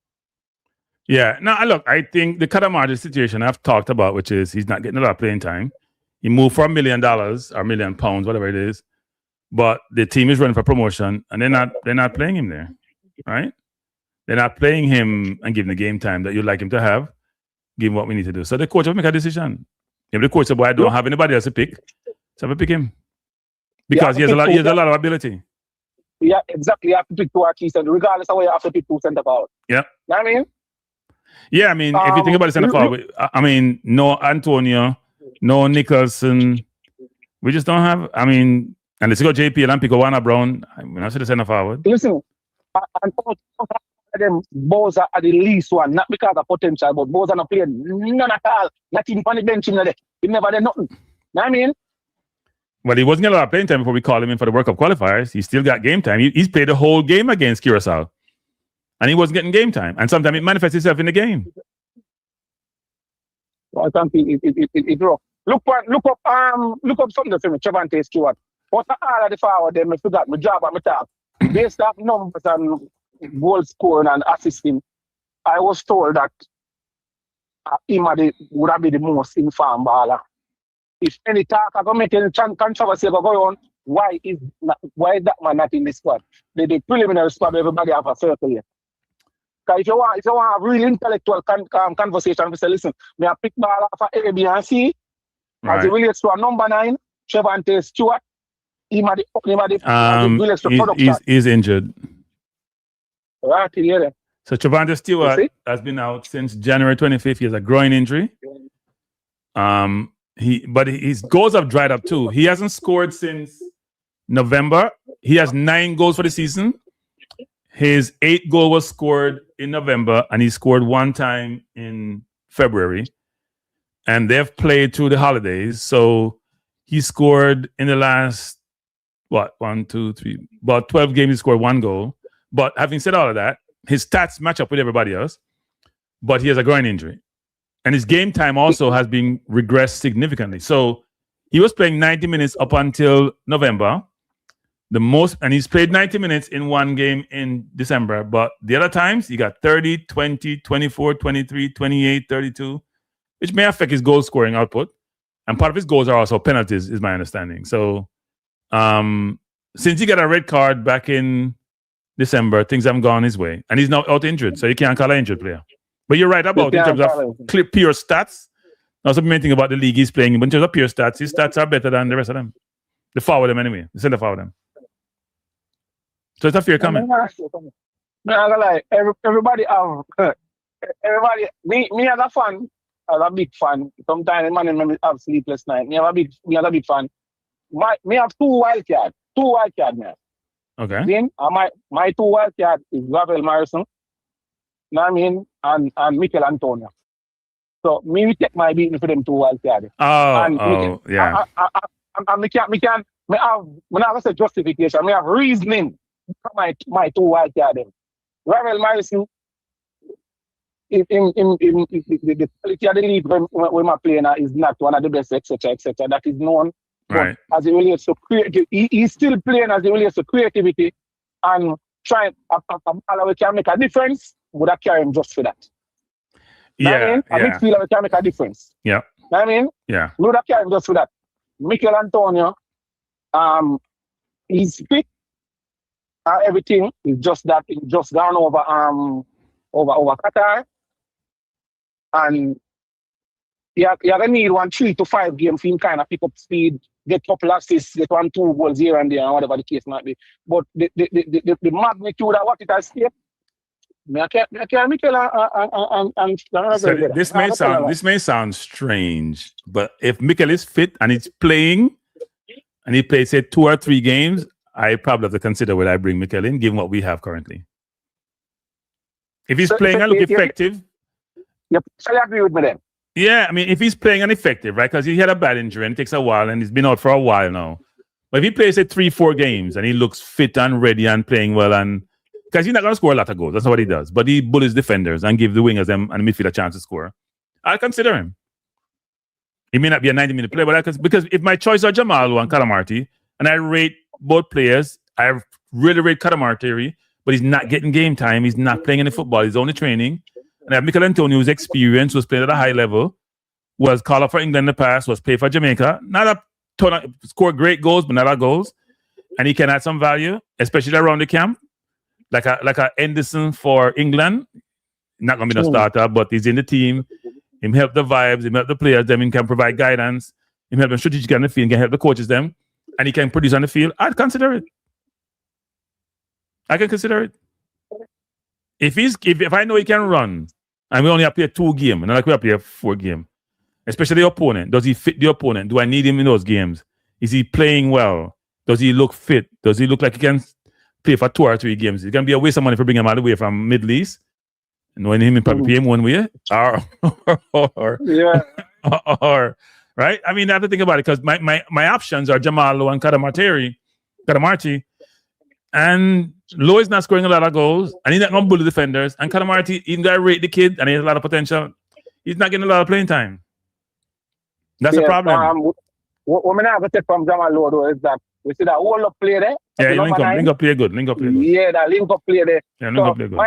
Yeah, now look, I think the Kadamari situation I've talked about, which is he's not getting a lot of playing time. He moved for $1 million or £1 million, whatever it is, but the team is running for promotion, and they're not playing him there, right? They're not playing him and giving the game time that you'd like him to have, give him what we need to do. So the coach will make a decision. If the coach said, "Boy, I don't have anybody else to pick," so I pick him because he has a lot of ability. Yeah, exactly. You have to pick 2 keys, and regardless of what you have to pick 2 centre forward. Yeah. You know what I mean? Yeah, I mean, if you think about the centre forward, I mean, no Antonio, no Nicholson. We just don't have. I mean, and let's go JP and pick Warner Brown. We're not the centre forward. Listen, and them Boza are the least one, not because of potential, but Boza not playing none at all. Not even on the bench in there. He never did nothing. You know what I mean? Well, he wasn't getting a lot of playing time before we called him in for the World Cup qualifiers. He still got game time. He's played the whole game against Curacao. And he wasn't getting game time. And sometimes it manifests itself in the game. Well, I think it rough. Look up something for me, Trevante Stewart. What all of the forward them, I forgot my job and my talk. Based off numbers and goal scoring and assisting, I was told that him would have been the most informed baller. If any talk are going to make any controversy go on, why is that man not in the squad? The preliminary squad, everybody have a circle here. Because if you want a real intellectual conversation, we say, listen, me I pick ball off A, B, and C. As it relates to a number 9, Trevante Stewart. He relates to production. He's injured. Right, yeah. So Trevante Stewart has been out since January 25th. He has a groin injury. But his goals have dried up too. He hasn't scored since November. He has 9 goals for the season. His 8th goal was scored in November, and he scored 1 time in February. And they've played through the holidays. So he scored in the last, about 12 games, he scored 1 goal. But having said all of that, his stats match up with everybody else, but he has a groin injury. And his game time also has been regressed significantly. So he was playing 90 minutes up until November. And he's played 90 minutes in 1 game in December. But the other times, he got 30, 20, 24, 23, 28, 32, which may affect his goal scoring output. And part of his goals are also penalties, is my understanding. So since he got a red card back in December, things haven't gone his way. And he's now out injured, so you can't call an injured player. But you're right about in terms of pure stats. Also, main thing about the league he's playing, but in terms of pure stats, his stats are better than the rest of them. The forward them anyway. The center forward them. So it's a fair comment. Everybody me as a fan, as a big fan. Sometimes man have sleepless night. Me as a big fan. Me have 2 wild cards. 2 wild cards, man. Okay. Then my 2 wild cards is Gabriel Morrison, and Mikel Antonio. So me take my beating for them 2 wild cards. Yeah. Me have a justification. Me have reasoning for my 2 wild cards. Gabriel Morrison, in the quality of the league when my playing is not one of the best, etc. That is known. Right. But as it relates to creativity, he's still playing as it relates to creativity and trying we can make a difference. Would I carry him just for that? Yeah. A midfielder we can make a difference. Yeah. Know what I mean? Yeah. Would I carry him just for that? Mikel Antonio, he's fit. Everything is just that he just gone over Qatar, and you're gonna need 3 to 5 games for him kind of pick up speed, get a couple assists, get 1-2 goals here and there, and whatever the case might be. But the magnitude of what it has here, this may sound strange, but if Mikel is fit and he's playing, and he plays say 2 or 3 games, I probably have to consider whether I bring Mikel in, given what we have currently. If he's playing and look effective, so you agree with me then? Yeah, I mean, if he's playing and effective, right? Because he had a bad injury and it takes a while, and he's been out for a while now. But if he plays say 3-4 games and he looks fit and ready and playing well, and because he's not going to score a lot of goals, that's not what he does. But he bullies defenders and gives the wingers and the midfield a chance to score. I'll consider him. He may not be a 90-minute player, but because if my choice are Jamal and Calamarty, and I rate both players, I really rate Calamarty, but he's not getting game time. He's not playing any football. He's only training. And I have Mikel Antonio, who's experienced, was playing at a high level, was called up for England in the past, was played for Jamaica. Not a ton of, scored great goals, but not a lot of goals. And he can add some value, especially around the camp. Like a Henderson for England. Not going to be no starter, but he's in the team. He help the vibes, he help the players, them he can provide guidance, he help them strategically on the field, he can help the coaches them, and he can produce on the field. I'd consider it. I can consider it. If I know he can run, and we only have to play 2 games, and not like we have to play 4 games, especially the opponent. Does he fit the opponent? Do I need him in those games? Is he playing well? Does he look fit? Does he look like he can play for 2 or 3 games? It's going to be a waste of money for bringing him all the way from Middle East. Knowing him, probably pay him one way, or right? I mean, I have to think about it because my options are Jamal and Calamarty, and Lowe is not scoring a lot of goals, and he's not going to bully defenders. And Calamarty, he's going to rate the kid, and he has a lot of potential. He's not getting a lot of playing time. That's a problem. What I have to take from Jamal Lowe though is that we see that whole up play there. Yeah, link up play good. Yeah, that link up play there. Yeah, link up play good.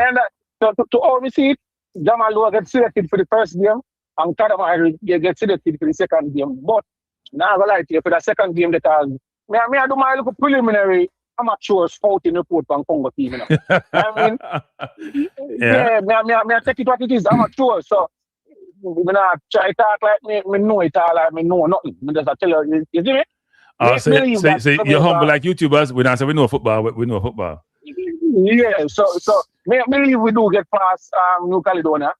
So to all we see, Jamal Lowe gets selected for the first game, and Calamarty gets selected for the second game. But now I lie to you, for the second game, that I do my little preliminary amateur scouting report from Congo team. You know? I mean, me take it what it is, amateur. So, when I try to talk like me know it all, like me know nothing. Me just tell you, you see me? So you're humble like YouTubers. We don't say we know football, we know football. Yeah, so me believe we do get past New Caledonia.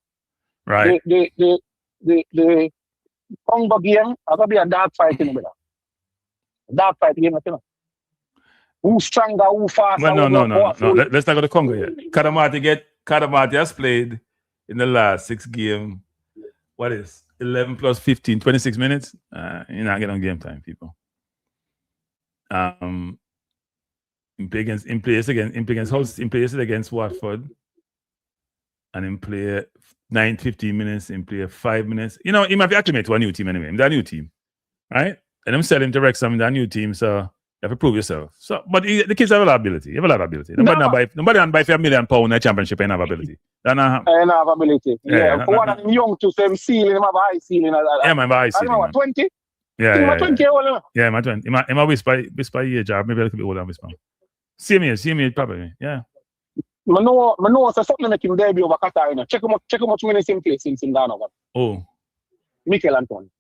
Right. The Congo game, I gonna be a dark fight in the dark fight game, you know. Who stronger, who faster? Well, no. Let's not go to Congo yet. Kadamati has played in the last 6 games. What is 11 plus 15, 26 minutes? You're not getting on game time, people. In play against Watford, and in play 15 minutes, in play 5 minutes. You know, he might be acclimated to a new team anyway. He's a new team, right? And I'm selling to Wrexham in that new team, so you have to prove yourself. So, but the kids have a lot of ability. Nobody can buy for £1 million in a championship and have ability. That not happen. And have ability. Yeah. For one of them young to them ceiling, him have a high ceiling. Yeah, man, high ceiling. I 20. Yeah. 20 old. Yeah, my 20. I'm a whisper year job. Maybe a little bit older than whisper. See me probably. Yeah. I know so something make him debut over Qatar, you know. Check how much minutes in play since him down over. Oh. Mikel Antonio.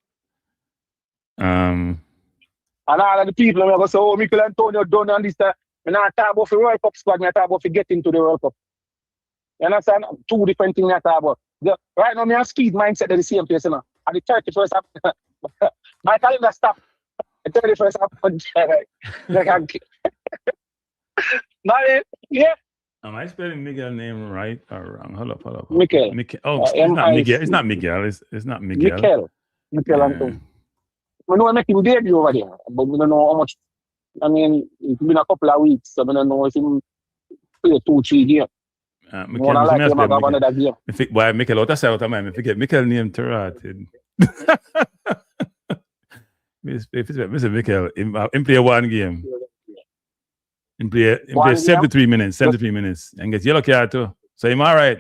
And all of the people are going to say, oh, Mikel Antonio done on this time. And I talk about the World Cup squad, I talk about get into the World Cup. You understand? 2 different things I talk about. Right now, I have speed mindset at the same place, you know. At the 31st, my calendar stop. The 31st, yeah. Am I spelling Miguel's name right or wrong? Hold up. Mikel. Oh, it's not Miguel. It's not Miguel. It's not Miguel. Mikel Antonio. We know I make him debut over there, but we don't know how much. I mean, it's been a couple of weeks, so we don't know if he play 2-3 games. Mikel, what I say out of mind, I forget Mikel name Terrat. Mr. Mikel, in play 1 game. In play 73 minutes, and get yellow card too. So I'm all right.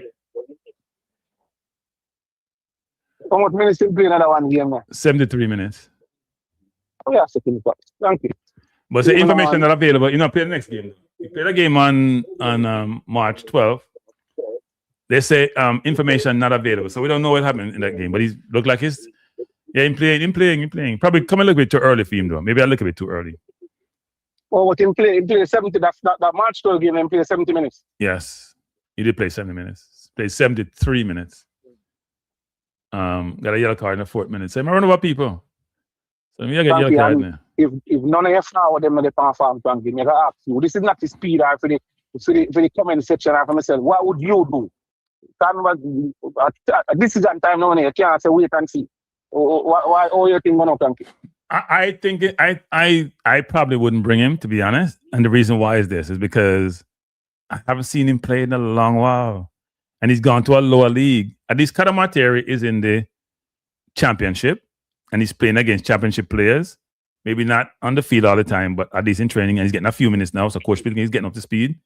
How much minutes in play another 1 game now? 73 minutes. Oh, yeah, second part. Thank you. But the information not available, play the next game. You play the game on March 12th. They say information not available. So we don't know what happened in that game. But he looked like he's playing. Probably come a little bit too early for him though. Maybe a little bit too early. Oh, what he play 70, that March 12 game and play 70 minutes. Yes. He did play 70 minutes. Played 73 minutes. Got a yellow card in the 4th minute. So I'm running over people. So me I get yellow card now. If none of your forward them they can't farm Kranky, me gotta ask you, this is not the speed or for the comment section or for myself. What would you do? At decision time now, you can't say wait and see. Why you think going Kranky? I think I probably wouldn't bring him, to be honest. And the reason why is because I haven't seen him play in a long while. And he's gone to a lower league. At least Kadamateri is in the championship and he's playing against championship players. Maybe not on the field all the time, but at least in training, and he's getting a few minutes now. So Coach Pilgrim is getting up to speed.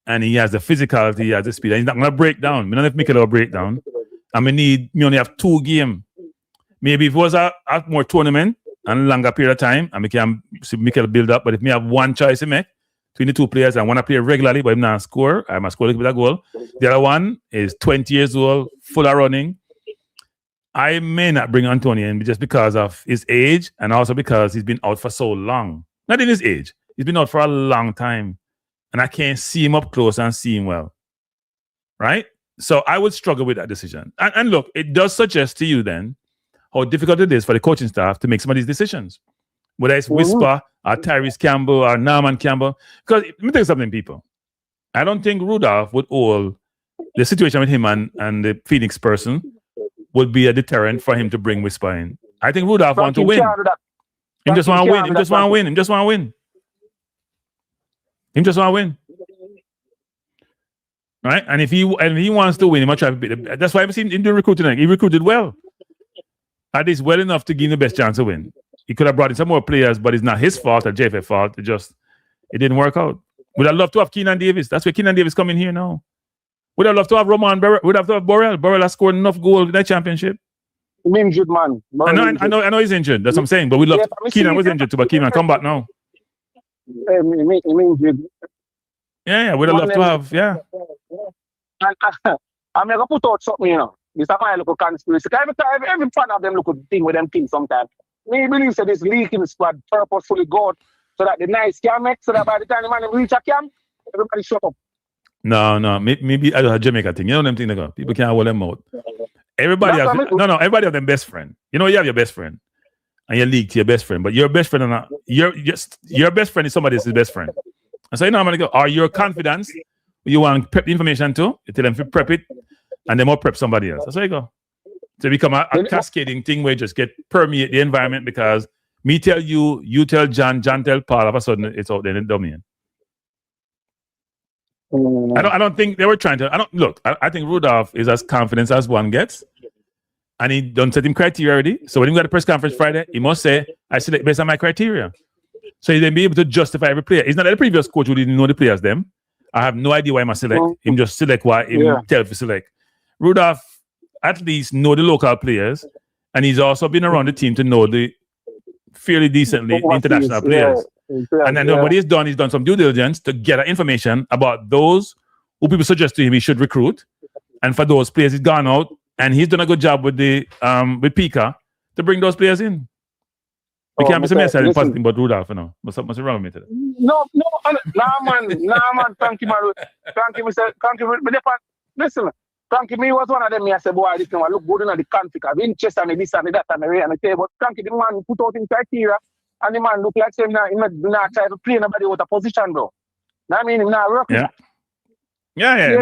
And he has the physicality, he has the speed. And he's not going to break down. We don't have to make it a breakdown. And we only have 2 games. Maybe if it was a more tournament and longer period of time, and we can see Mikel build up. But if we have one choice to make between the 2 players, and one to play regularly, but I'm not score, I must score a little bit of goal. The other one is 20 years old, full of running. I may not bring Antonio in just because of his age and also because he's been out for so long. Not in his age. He's been out for a long time. And I can't see him up close and see him well. Right? So I would struggle with that decision. And look, it does suggest to you then how difficult it is for the coaching staff to make some of these decisions. Whether it's Whisper or Tyreece Campbell or Norman Campbell. Because let me tell you something, people. I don't think Rudolph would hold the situation with him and the Phoenix person would be a deterrent for him to bring Whisper in. I think Rudolph wants to win. He just want to win. He just want to win. Right? And if he wants to win, he must try to beat. That's why I've seen him do recruiting. He recruited well. At least well enough to give him the best chance to win. He could have brought in some more players, but it's not his fault or JF's fault. It didn't work out. Would I love to have Keenan Davis? That's where Keenan Davis coming here now. Would I love to have Roman? Would I love to have Borrell? Borrell has scored enough goals in that championship. He's injured, man. I know he's injured. That's what I'm saying. But we love Keenan was injured too, but Keenan come back now. Yeah, we'd love to have, yeah. And I'm going to put out something, you know. This is my local conspiracy. Every fan of them look at the thing with them things sometimes. Me believe that this leaking squad purposefully go so that the nice can make, so that by the time the man reach a camp, everybody shut up. No. Maybe I a Jamaica thing. You know them thing they go. People can't hold them out. Everybody has everybody have their best friend. You know, you have your best friend. And you leak to your best friend, but your best friend and your best friend is somebody else's best friend. And so you know I'm gonna go, are your confidence you want to prep the information too? You tell them to prep it and then more prep somebody else. That's how you go. So it become a cascading thing where you just get permeate the environment because me tell you, you tell John tell Paul, all of a sudden it's out there in the domain. I don't think they were trying to. I think Rudolph is as confident as one gets. And he done set him criteria already. So when he got a press conference Friday, he must say, I select based on my criteria. So he then be able to justify every player. It's not like the previous coach who didn't know the players them. I have no idea why he must select. Him just select why him tell to select. Rudolph at least know the local players. And he's also been around the team to know the fairly decently international players. And then what he's done some due diligence to get information about those who people suggest to him he should recruit. And for those players, he's gone out. And he's done a good job with the with Pika to bring those players in. We can't be saying positive about Rudolph, you know. What's wrong with me today? No, man. Kranky, man. Listen, Kranky, me was one of them. I said, boy, this one look good in the conflict of interest and this and that and the way and the table. But Kranky, the man put out in criteria and the man look like him now. He not try to play nobody with a position, bro. I mean, him not work with that. Yeah.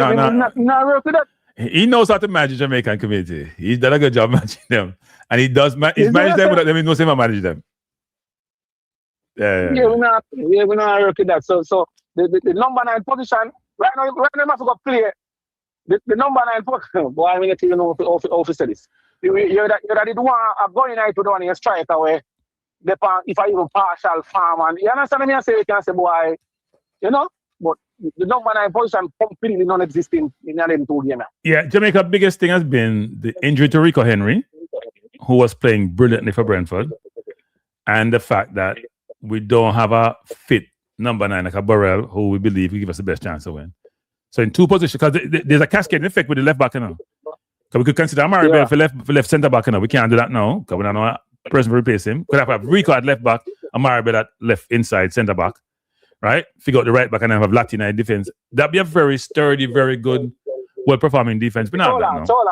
Not work with that. He knows how to manage the Jamaican community. He's done a good job managing them. And he does he's managed them without them. He knows how to manage them. Yeah, we're not working that. So the number 9 position, right now they must go play. The number 9 position, boy, I mean, you know how to say this. You're the one I'm going out to the one in a strike away. If I even partial farm and you understand me? I say you can say, boy, you know, but the number 9 position completely non-existing in them 2 games. Yeah, Jamaica's biggest thing has been the injury to Rico Henry, who was playing brilliantly for Brentford, and the fact that we don't have a fit number 9 like a Burrell, who we believe will give us the best chance to win. So in 2 positions, because there's a cascading effect with the left back, you know. Because we could consider Maribel for left centre back, you know. We can't do that now because we don't know a person to replace him. Could have Rico at left back, and Maribel at left inside centre back. Right? Figure out the right back and then have Latina in defense. That'd be a very sturdy, very good, well-performing defense. But hold on. So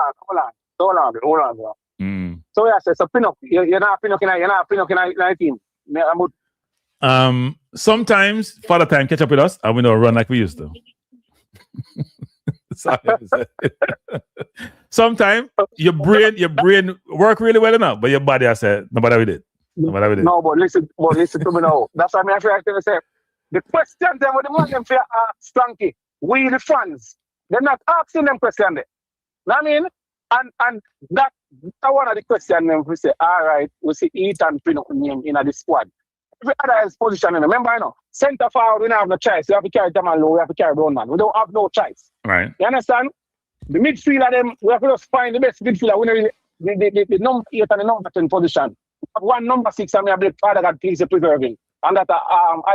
yeah, so Pinnock, you're not Pinnock in a team. Sometimes Father Time catch up with us and we don't run like we used to. Sometimes your brain work really well enough, but your body has said, nobody with it. No, but listen to me now. That's what I'm trying to say. The question then with the man them for Kranky, we the fans, they're not asking them question there. I mean, and that one of the questions them we say, all right, we see Ethan Pinnock name in the squad. Every other is position, remember, you know, centre forward, we don't have no choice. We have to carry them low, we have to carry Brown man. We don't have no choice. Right. You understand? The midfielder them, we have to just find the best midfielder. We really the number 8 and the number 10 position. We have one number 6 and we have the father that please preserving. And that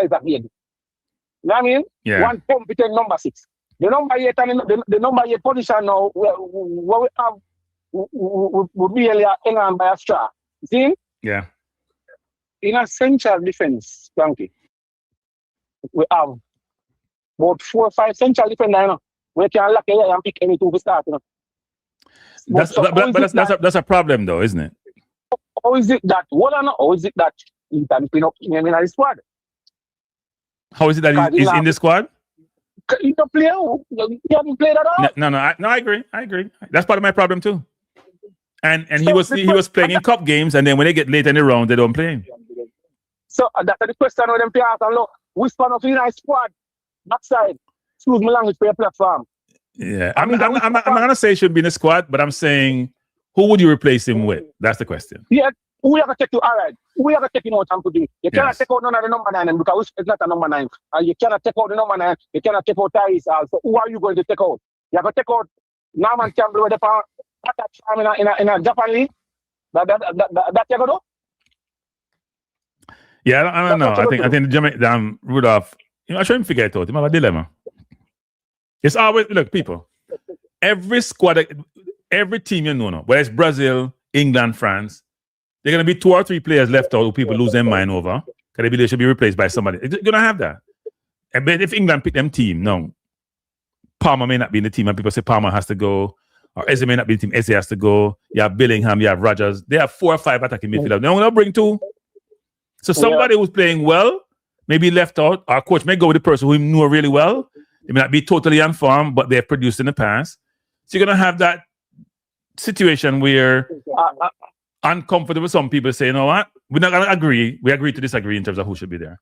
Isaac Head. You know what I mean? Yeah. One competent number 6. The number 8 and the number 8 position now, where we have, we barely hang on by a straw. See? Yeah. In a central defense, Kranky, we have about 4 or 5 central defenders, you know. We can lock it and pick any 2 to start, you know. That's a problem, though, isn't it? How is it that? How is it that Ethan Pinnock in the squad? How is it that he's in the squad? He's a player. He hasn't played at all. No, I agree. That's part of my problem too. And he was playing in cup games, and then when they get late in the round, they don't play him. So that's the question with them players. And look, which one of you in squad? Backside. Excuse my language for your platform. Yeah, I'm not gonna say he should be in the squad, but I'm saying who would you replace him with? That's the question. Yeah. We have to take you, all right. We have to take him out and put him. You cannot take out none of the number 9 because it's not a number 9. And you cannot take out the number 9. You cannot take out Tyreece Hall. So who are you going to take out? You have to take out Norman Campbell with the power in a Japan league. That you go do? Yeah, I don't know. I think the Jamaican Rudolph. I try to figure it out. He have a dilemma. It's always look, people. Every squad, every team you know, whether it's Brazil, England, France, they're gonna be 2 or 3 players left out who people lose their mind over. Because they should be replaced by somebody. You're gonna have that. But if England pick them team, no. Palmer may not be in the team, and people say Palmer has to go, or Eze may not be in the team, Eze has to go. You have Billingham, you have Rogers. They have 4 or 5 attacking midfielders. They're gonna bring 2. So somebody who's playing well may be left out. Our coach may go with the person who know really well. They may not be totally informed, but they've produced in the past. So you're gonna have that situation where uncomfortable. Some people say, you know what, we're not gonna agree. We agree to disagree in terms of who should be there.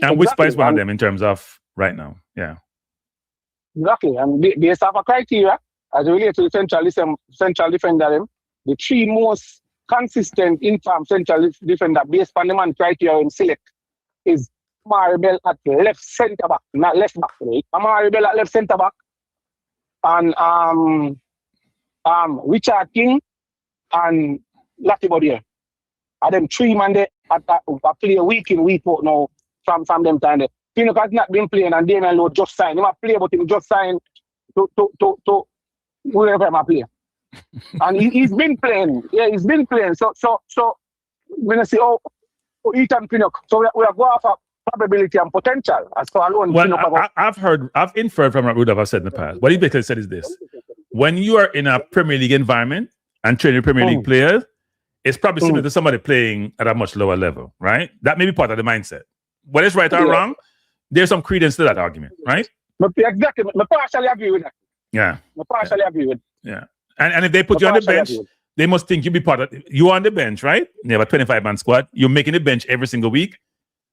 And Whisper is one of them in terms of right now. Yeah. Exactly. And based off a criteria, as related to the central defender, the 3 most consistent informed central defender based on the man criteria in select is Maribel at left centre back, not left back, right? Maribel at left centre back, and Richard King and Lati Bodier. And them 3 man they play week in, week out now from them time there. Pinnock has not been playing and Damien Lowe just signed. He might play, but he just signed to whoever he play. And he's been playing. Yeah, he's been playing. So when I say, Ethan Pinnock, so we are going for probability and potential. As for alone. Well, I've inferred from what Rudolph has said in the past. What he basically said is this: when you are in a Premier League environment and training Premier League players, it's probably similar to somebody playing at a much lower level, right? That may be part of the mindset. Whether it's right or wrong, there's some credence to that argument, right? Exactly. I partially agree with that. Yeah. I partially agree with that. Yeah. And if they put you on the bench, they must think you be part of you on the bench, right? You have a 25-man squad. You're making the bench every single week.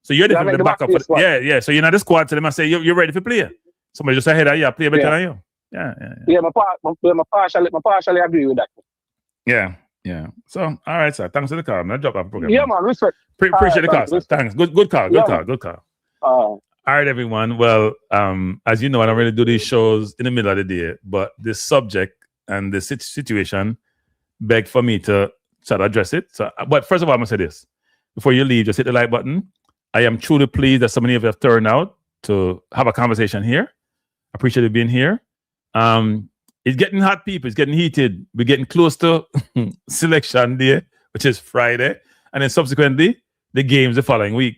So you're the backup. Yeah. So you're not the squad, so they must say you're ready for play. Somebody just ahead of you, play better than you. Yeah, I partially agree with that. Yeah. So, all right, sir. Thanks for the call. I'm going to drop off the program. Yeah, man. Respect. Appreciate the call, sir. Thanks. Good call. All right, everyone. Well, as you know, I don't really do these shows in the middle of the day, but this subject and the situation begged for me to try to address it. So, but first of all, I'm going to say this. Before you leave, just hit the like button. I am truly pleased that so many of you have turned out to have a conversation here. Appreciate you being here. It's getting hot, people. It's getting heated. We're getting close to selection day, which is Friday. And then subsequently, the games the following week.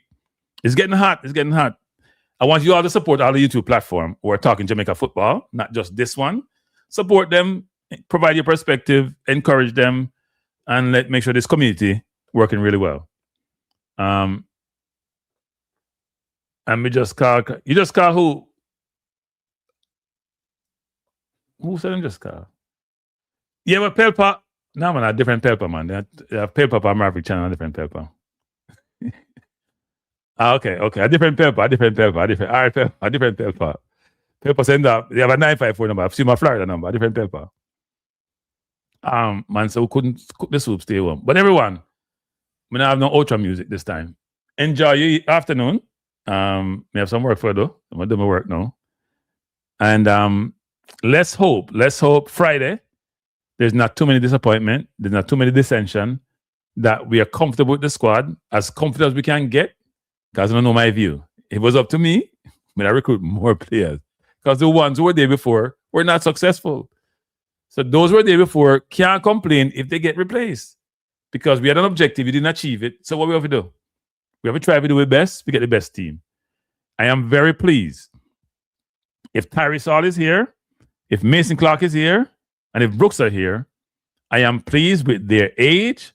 It's getting hot. I want you all to support all the YouTube platform who are talking Jamaica football, not just this one. Support them, provide your perspective, encourage them, and make sure this community working really well. And we just call. You just call who? Who said him just call? Yeah, but Pelpa. No, man, a different Pelpa, man. They have Pelpa on Maverick channel, a different Pelpa. Okay. A different Pelpa. All right, Pelpa. A different Pelpa. Pelpa send up. They have a 954 number. I've seen my Florida number. A different Pelpa. Man, so we couldn't cook the soup, stay warm. But everyone, we don't have no ultra music this time. Enjoy your afternoon. We have some work for though. I'm gonna do my work now. And let's hope Friday there's not too many disappointment, there's not too many dissension, that we are comfortable with the squad, as comfortable as we can get, because I don't know my view. If it was up to me, I recruit more players. Because the ones who were there before were not successful. So those who were there before can't complain if they get replaced. Because we had an objective, we didn't achieve it. So what we have to do? We have to try to do our best, we get the best team. I am very pleased. If Tyrese Hall is here, if Mason Clark is here, and if Brooks are here, I am pleased with their age.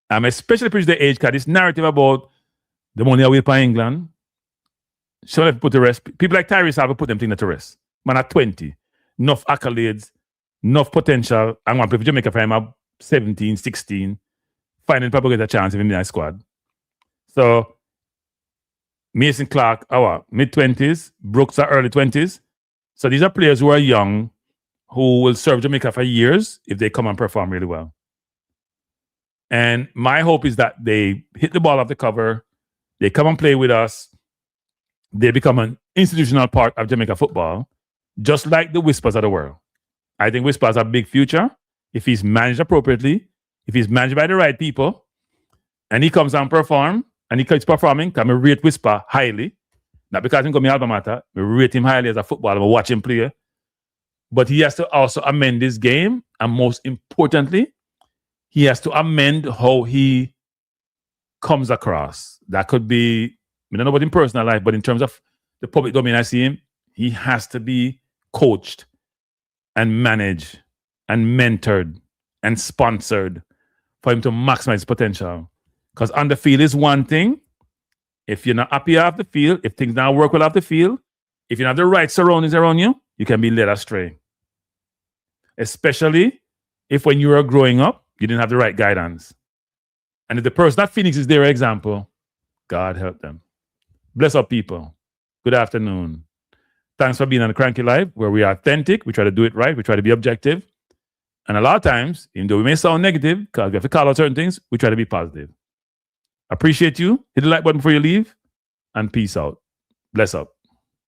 I'm especially pleased with their age because this narrative about the money away from England, so if put the rest, people like Tyrese have to put them things to rest. Man at 20, enough accolades, enough potential. I'm going to play for Jamaica for him at 17, 16, finding probably get a chance in the squad. So Mason Clark, our mid-20s, Brooks are early 20s. So these are players who are young, who will serve Jamaica for years if they come and perform really well. And my hope is that they hit the ball off the cover, they come and play with us, they become an institutional part of Jamaica football, just like the Whispers of the world. I think Whispers have a big future if he's managed appropriately, if he's managed by the right people, and he comes and perform. and he keeps performing, because I rate Whisper highly. Not because he got me alma mater, I rate him highly as a footballer, I watch him play. But he has to also amend his game, and most importantly, he has to amend how he comes across. That could be, I don't know about in personal life, but in terms of the public domain, I see him, he has to be coached and managed and mentored and sponsored for him to maximize his potential. Because on the field is one thing. If you're not happy off the field, if things don't work well off the field, if you don't have the right surroundings around you, you can be led astray. Especially if when you were growing up, you didn't have the right guidance. And if the person at Phoenix is their example, God help them. Bless up, people. Good afternoon. Thanks for being on the Kranky Live, where we are authentic. We try to do it right. We try to be objective. And a lot of times, even though we may sound negative, because we have to call out certain things, we try to be positive. Appreciate you. Hit the like button before you leave. And peace out. Bless up.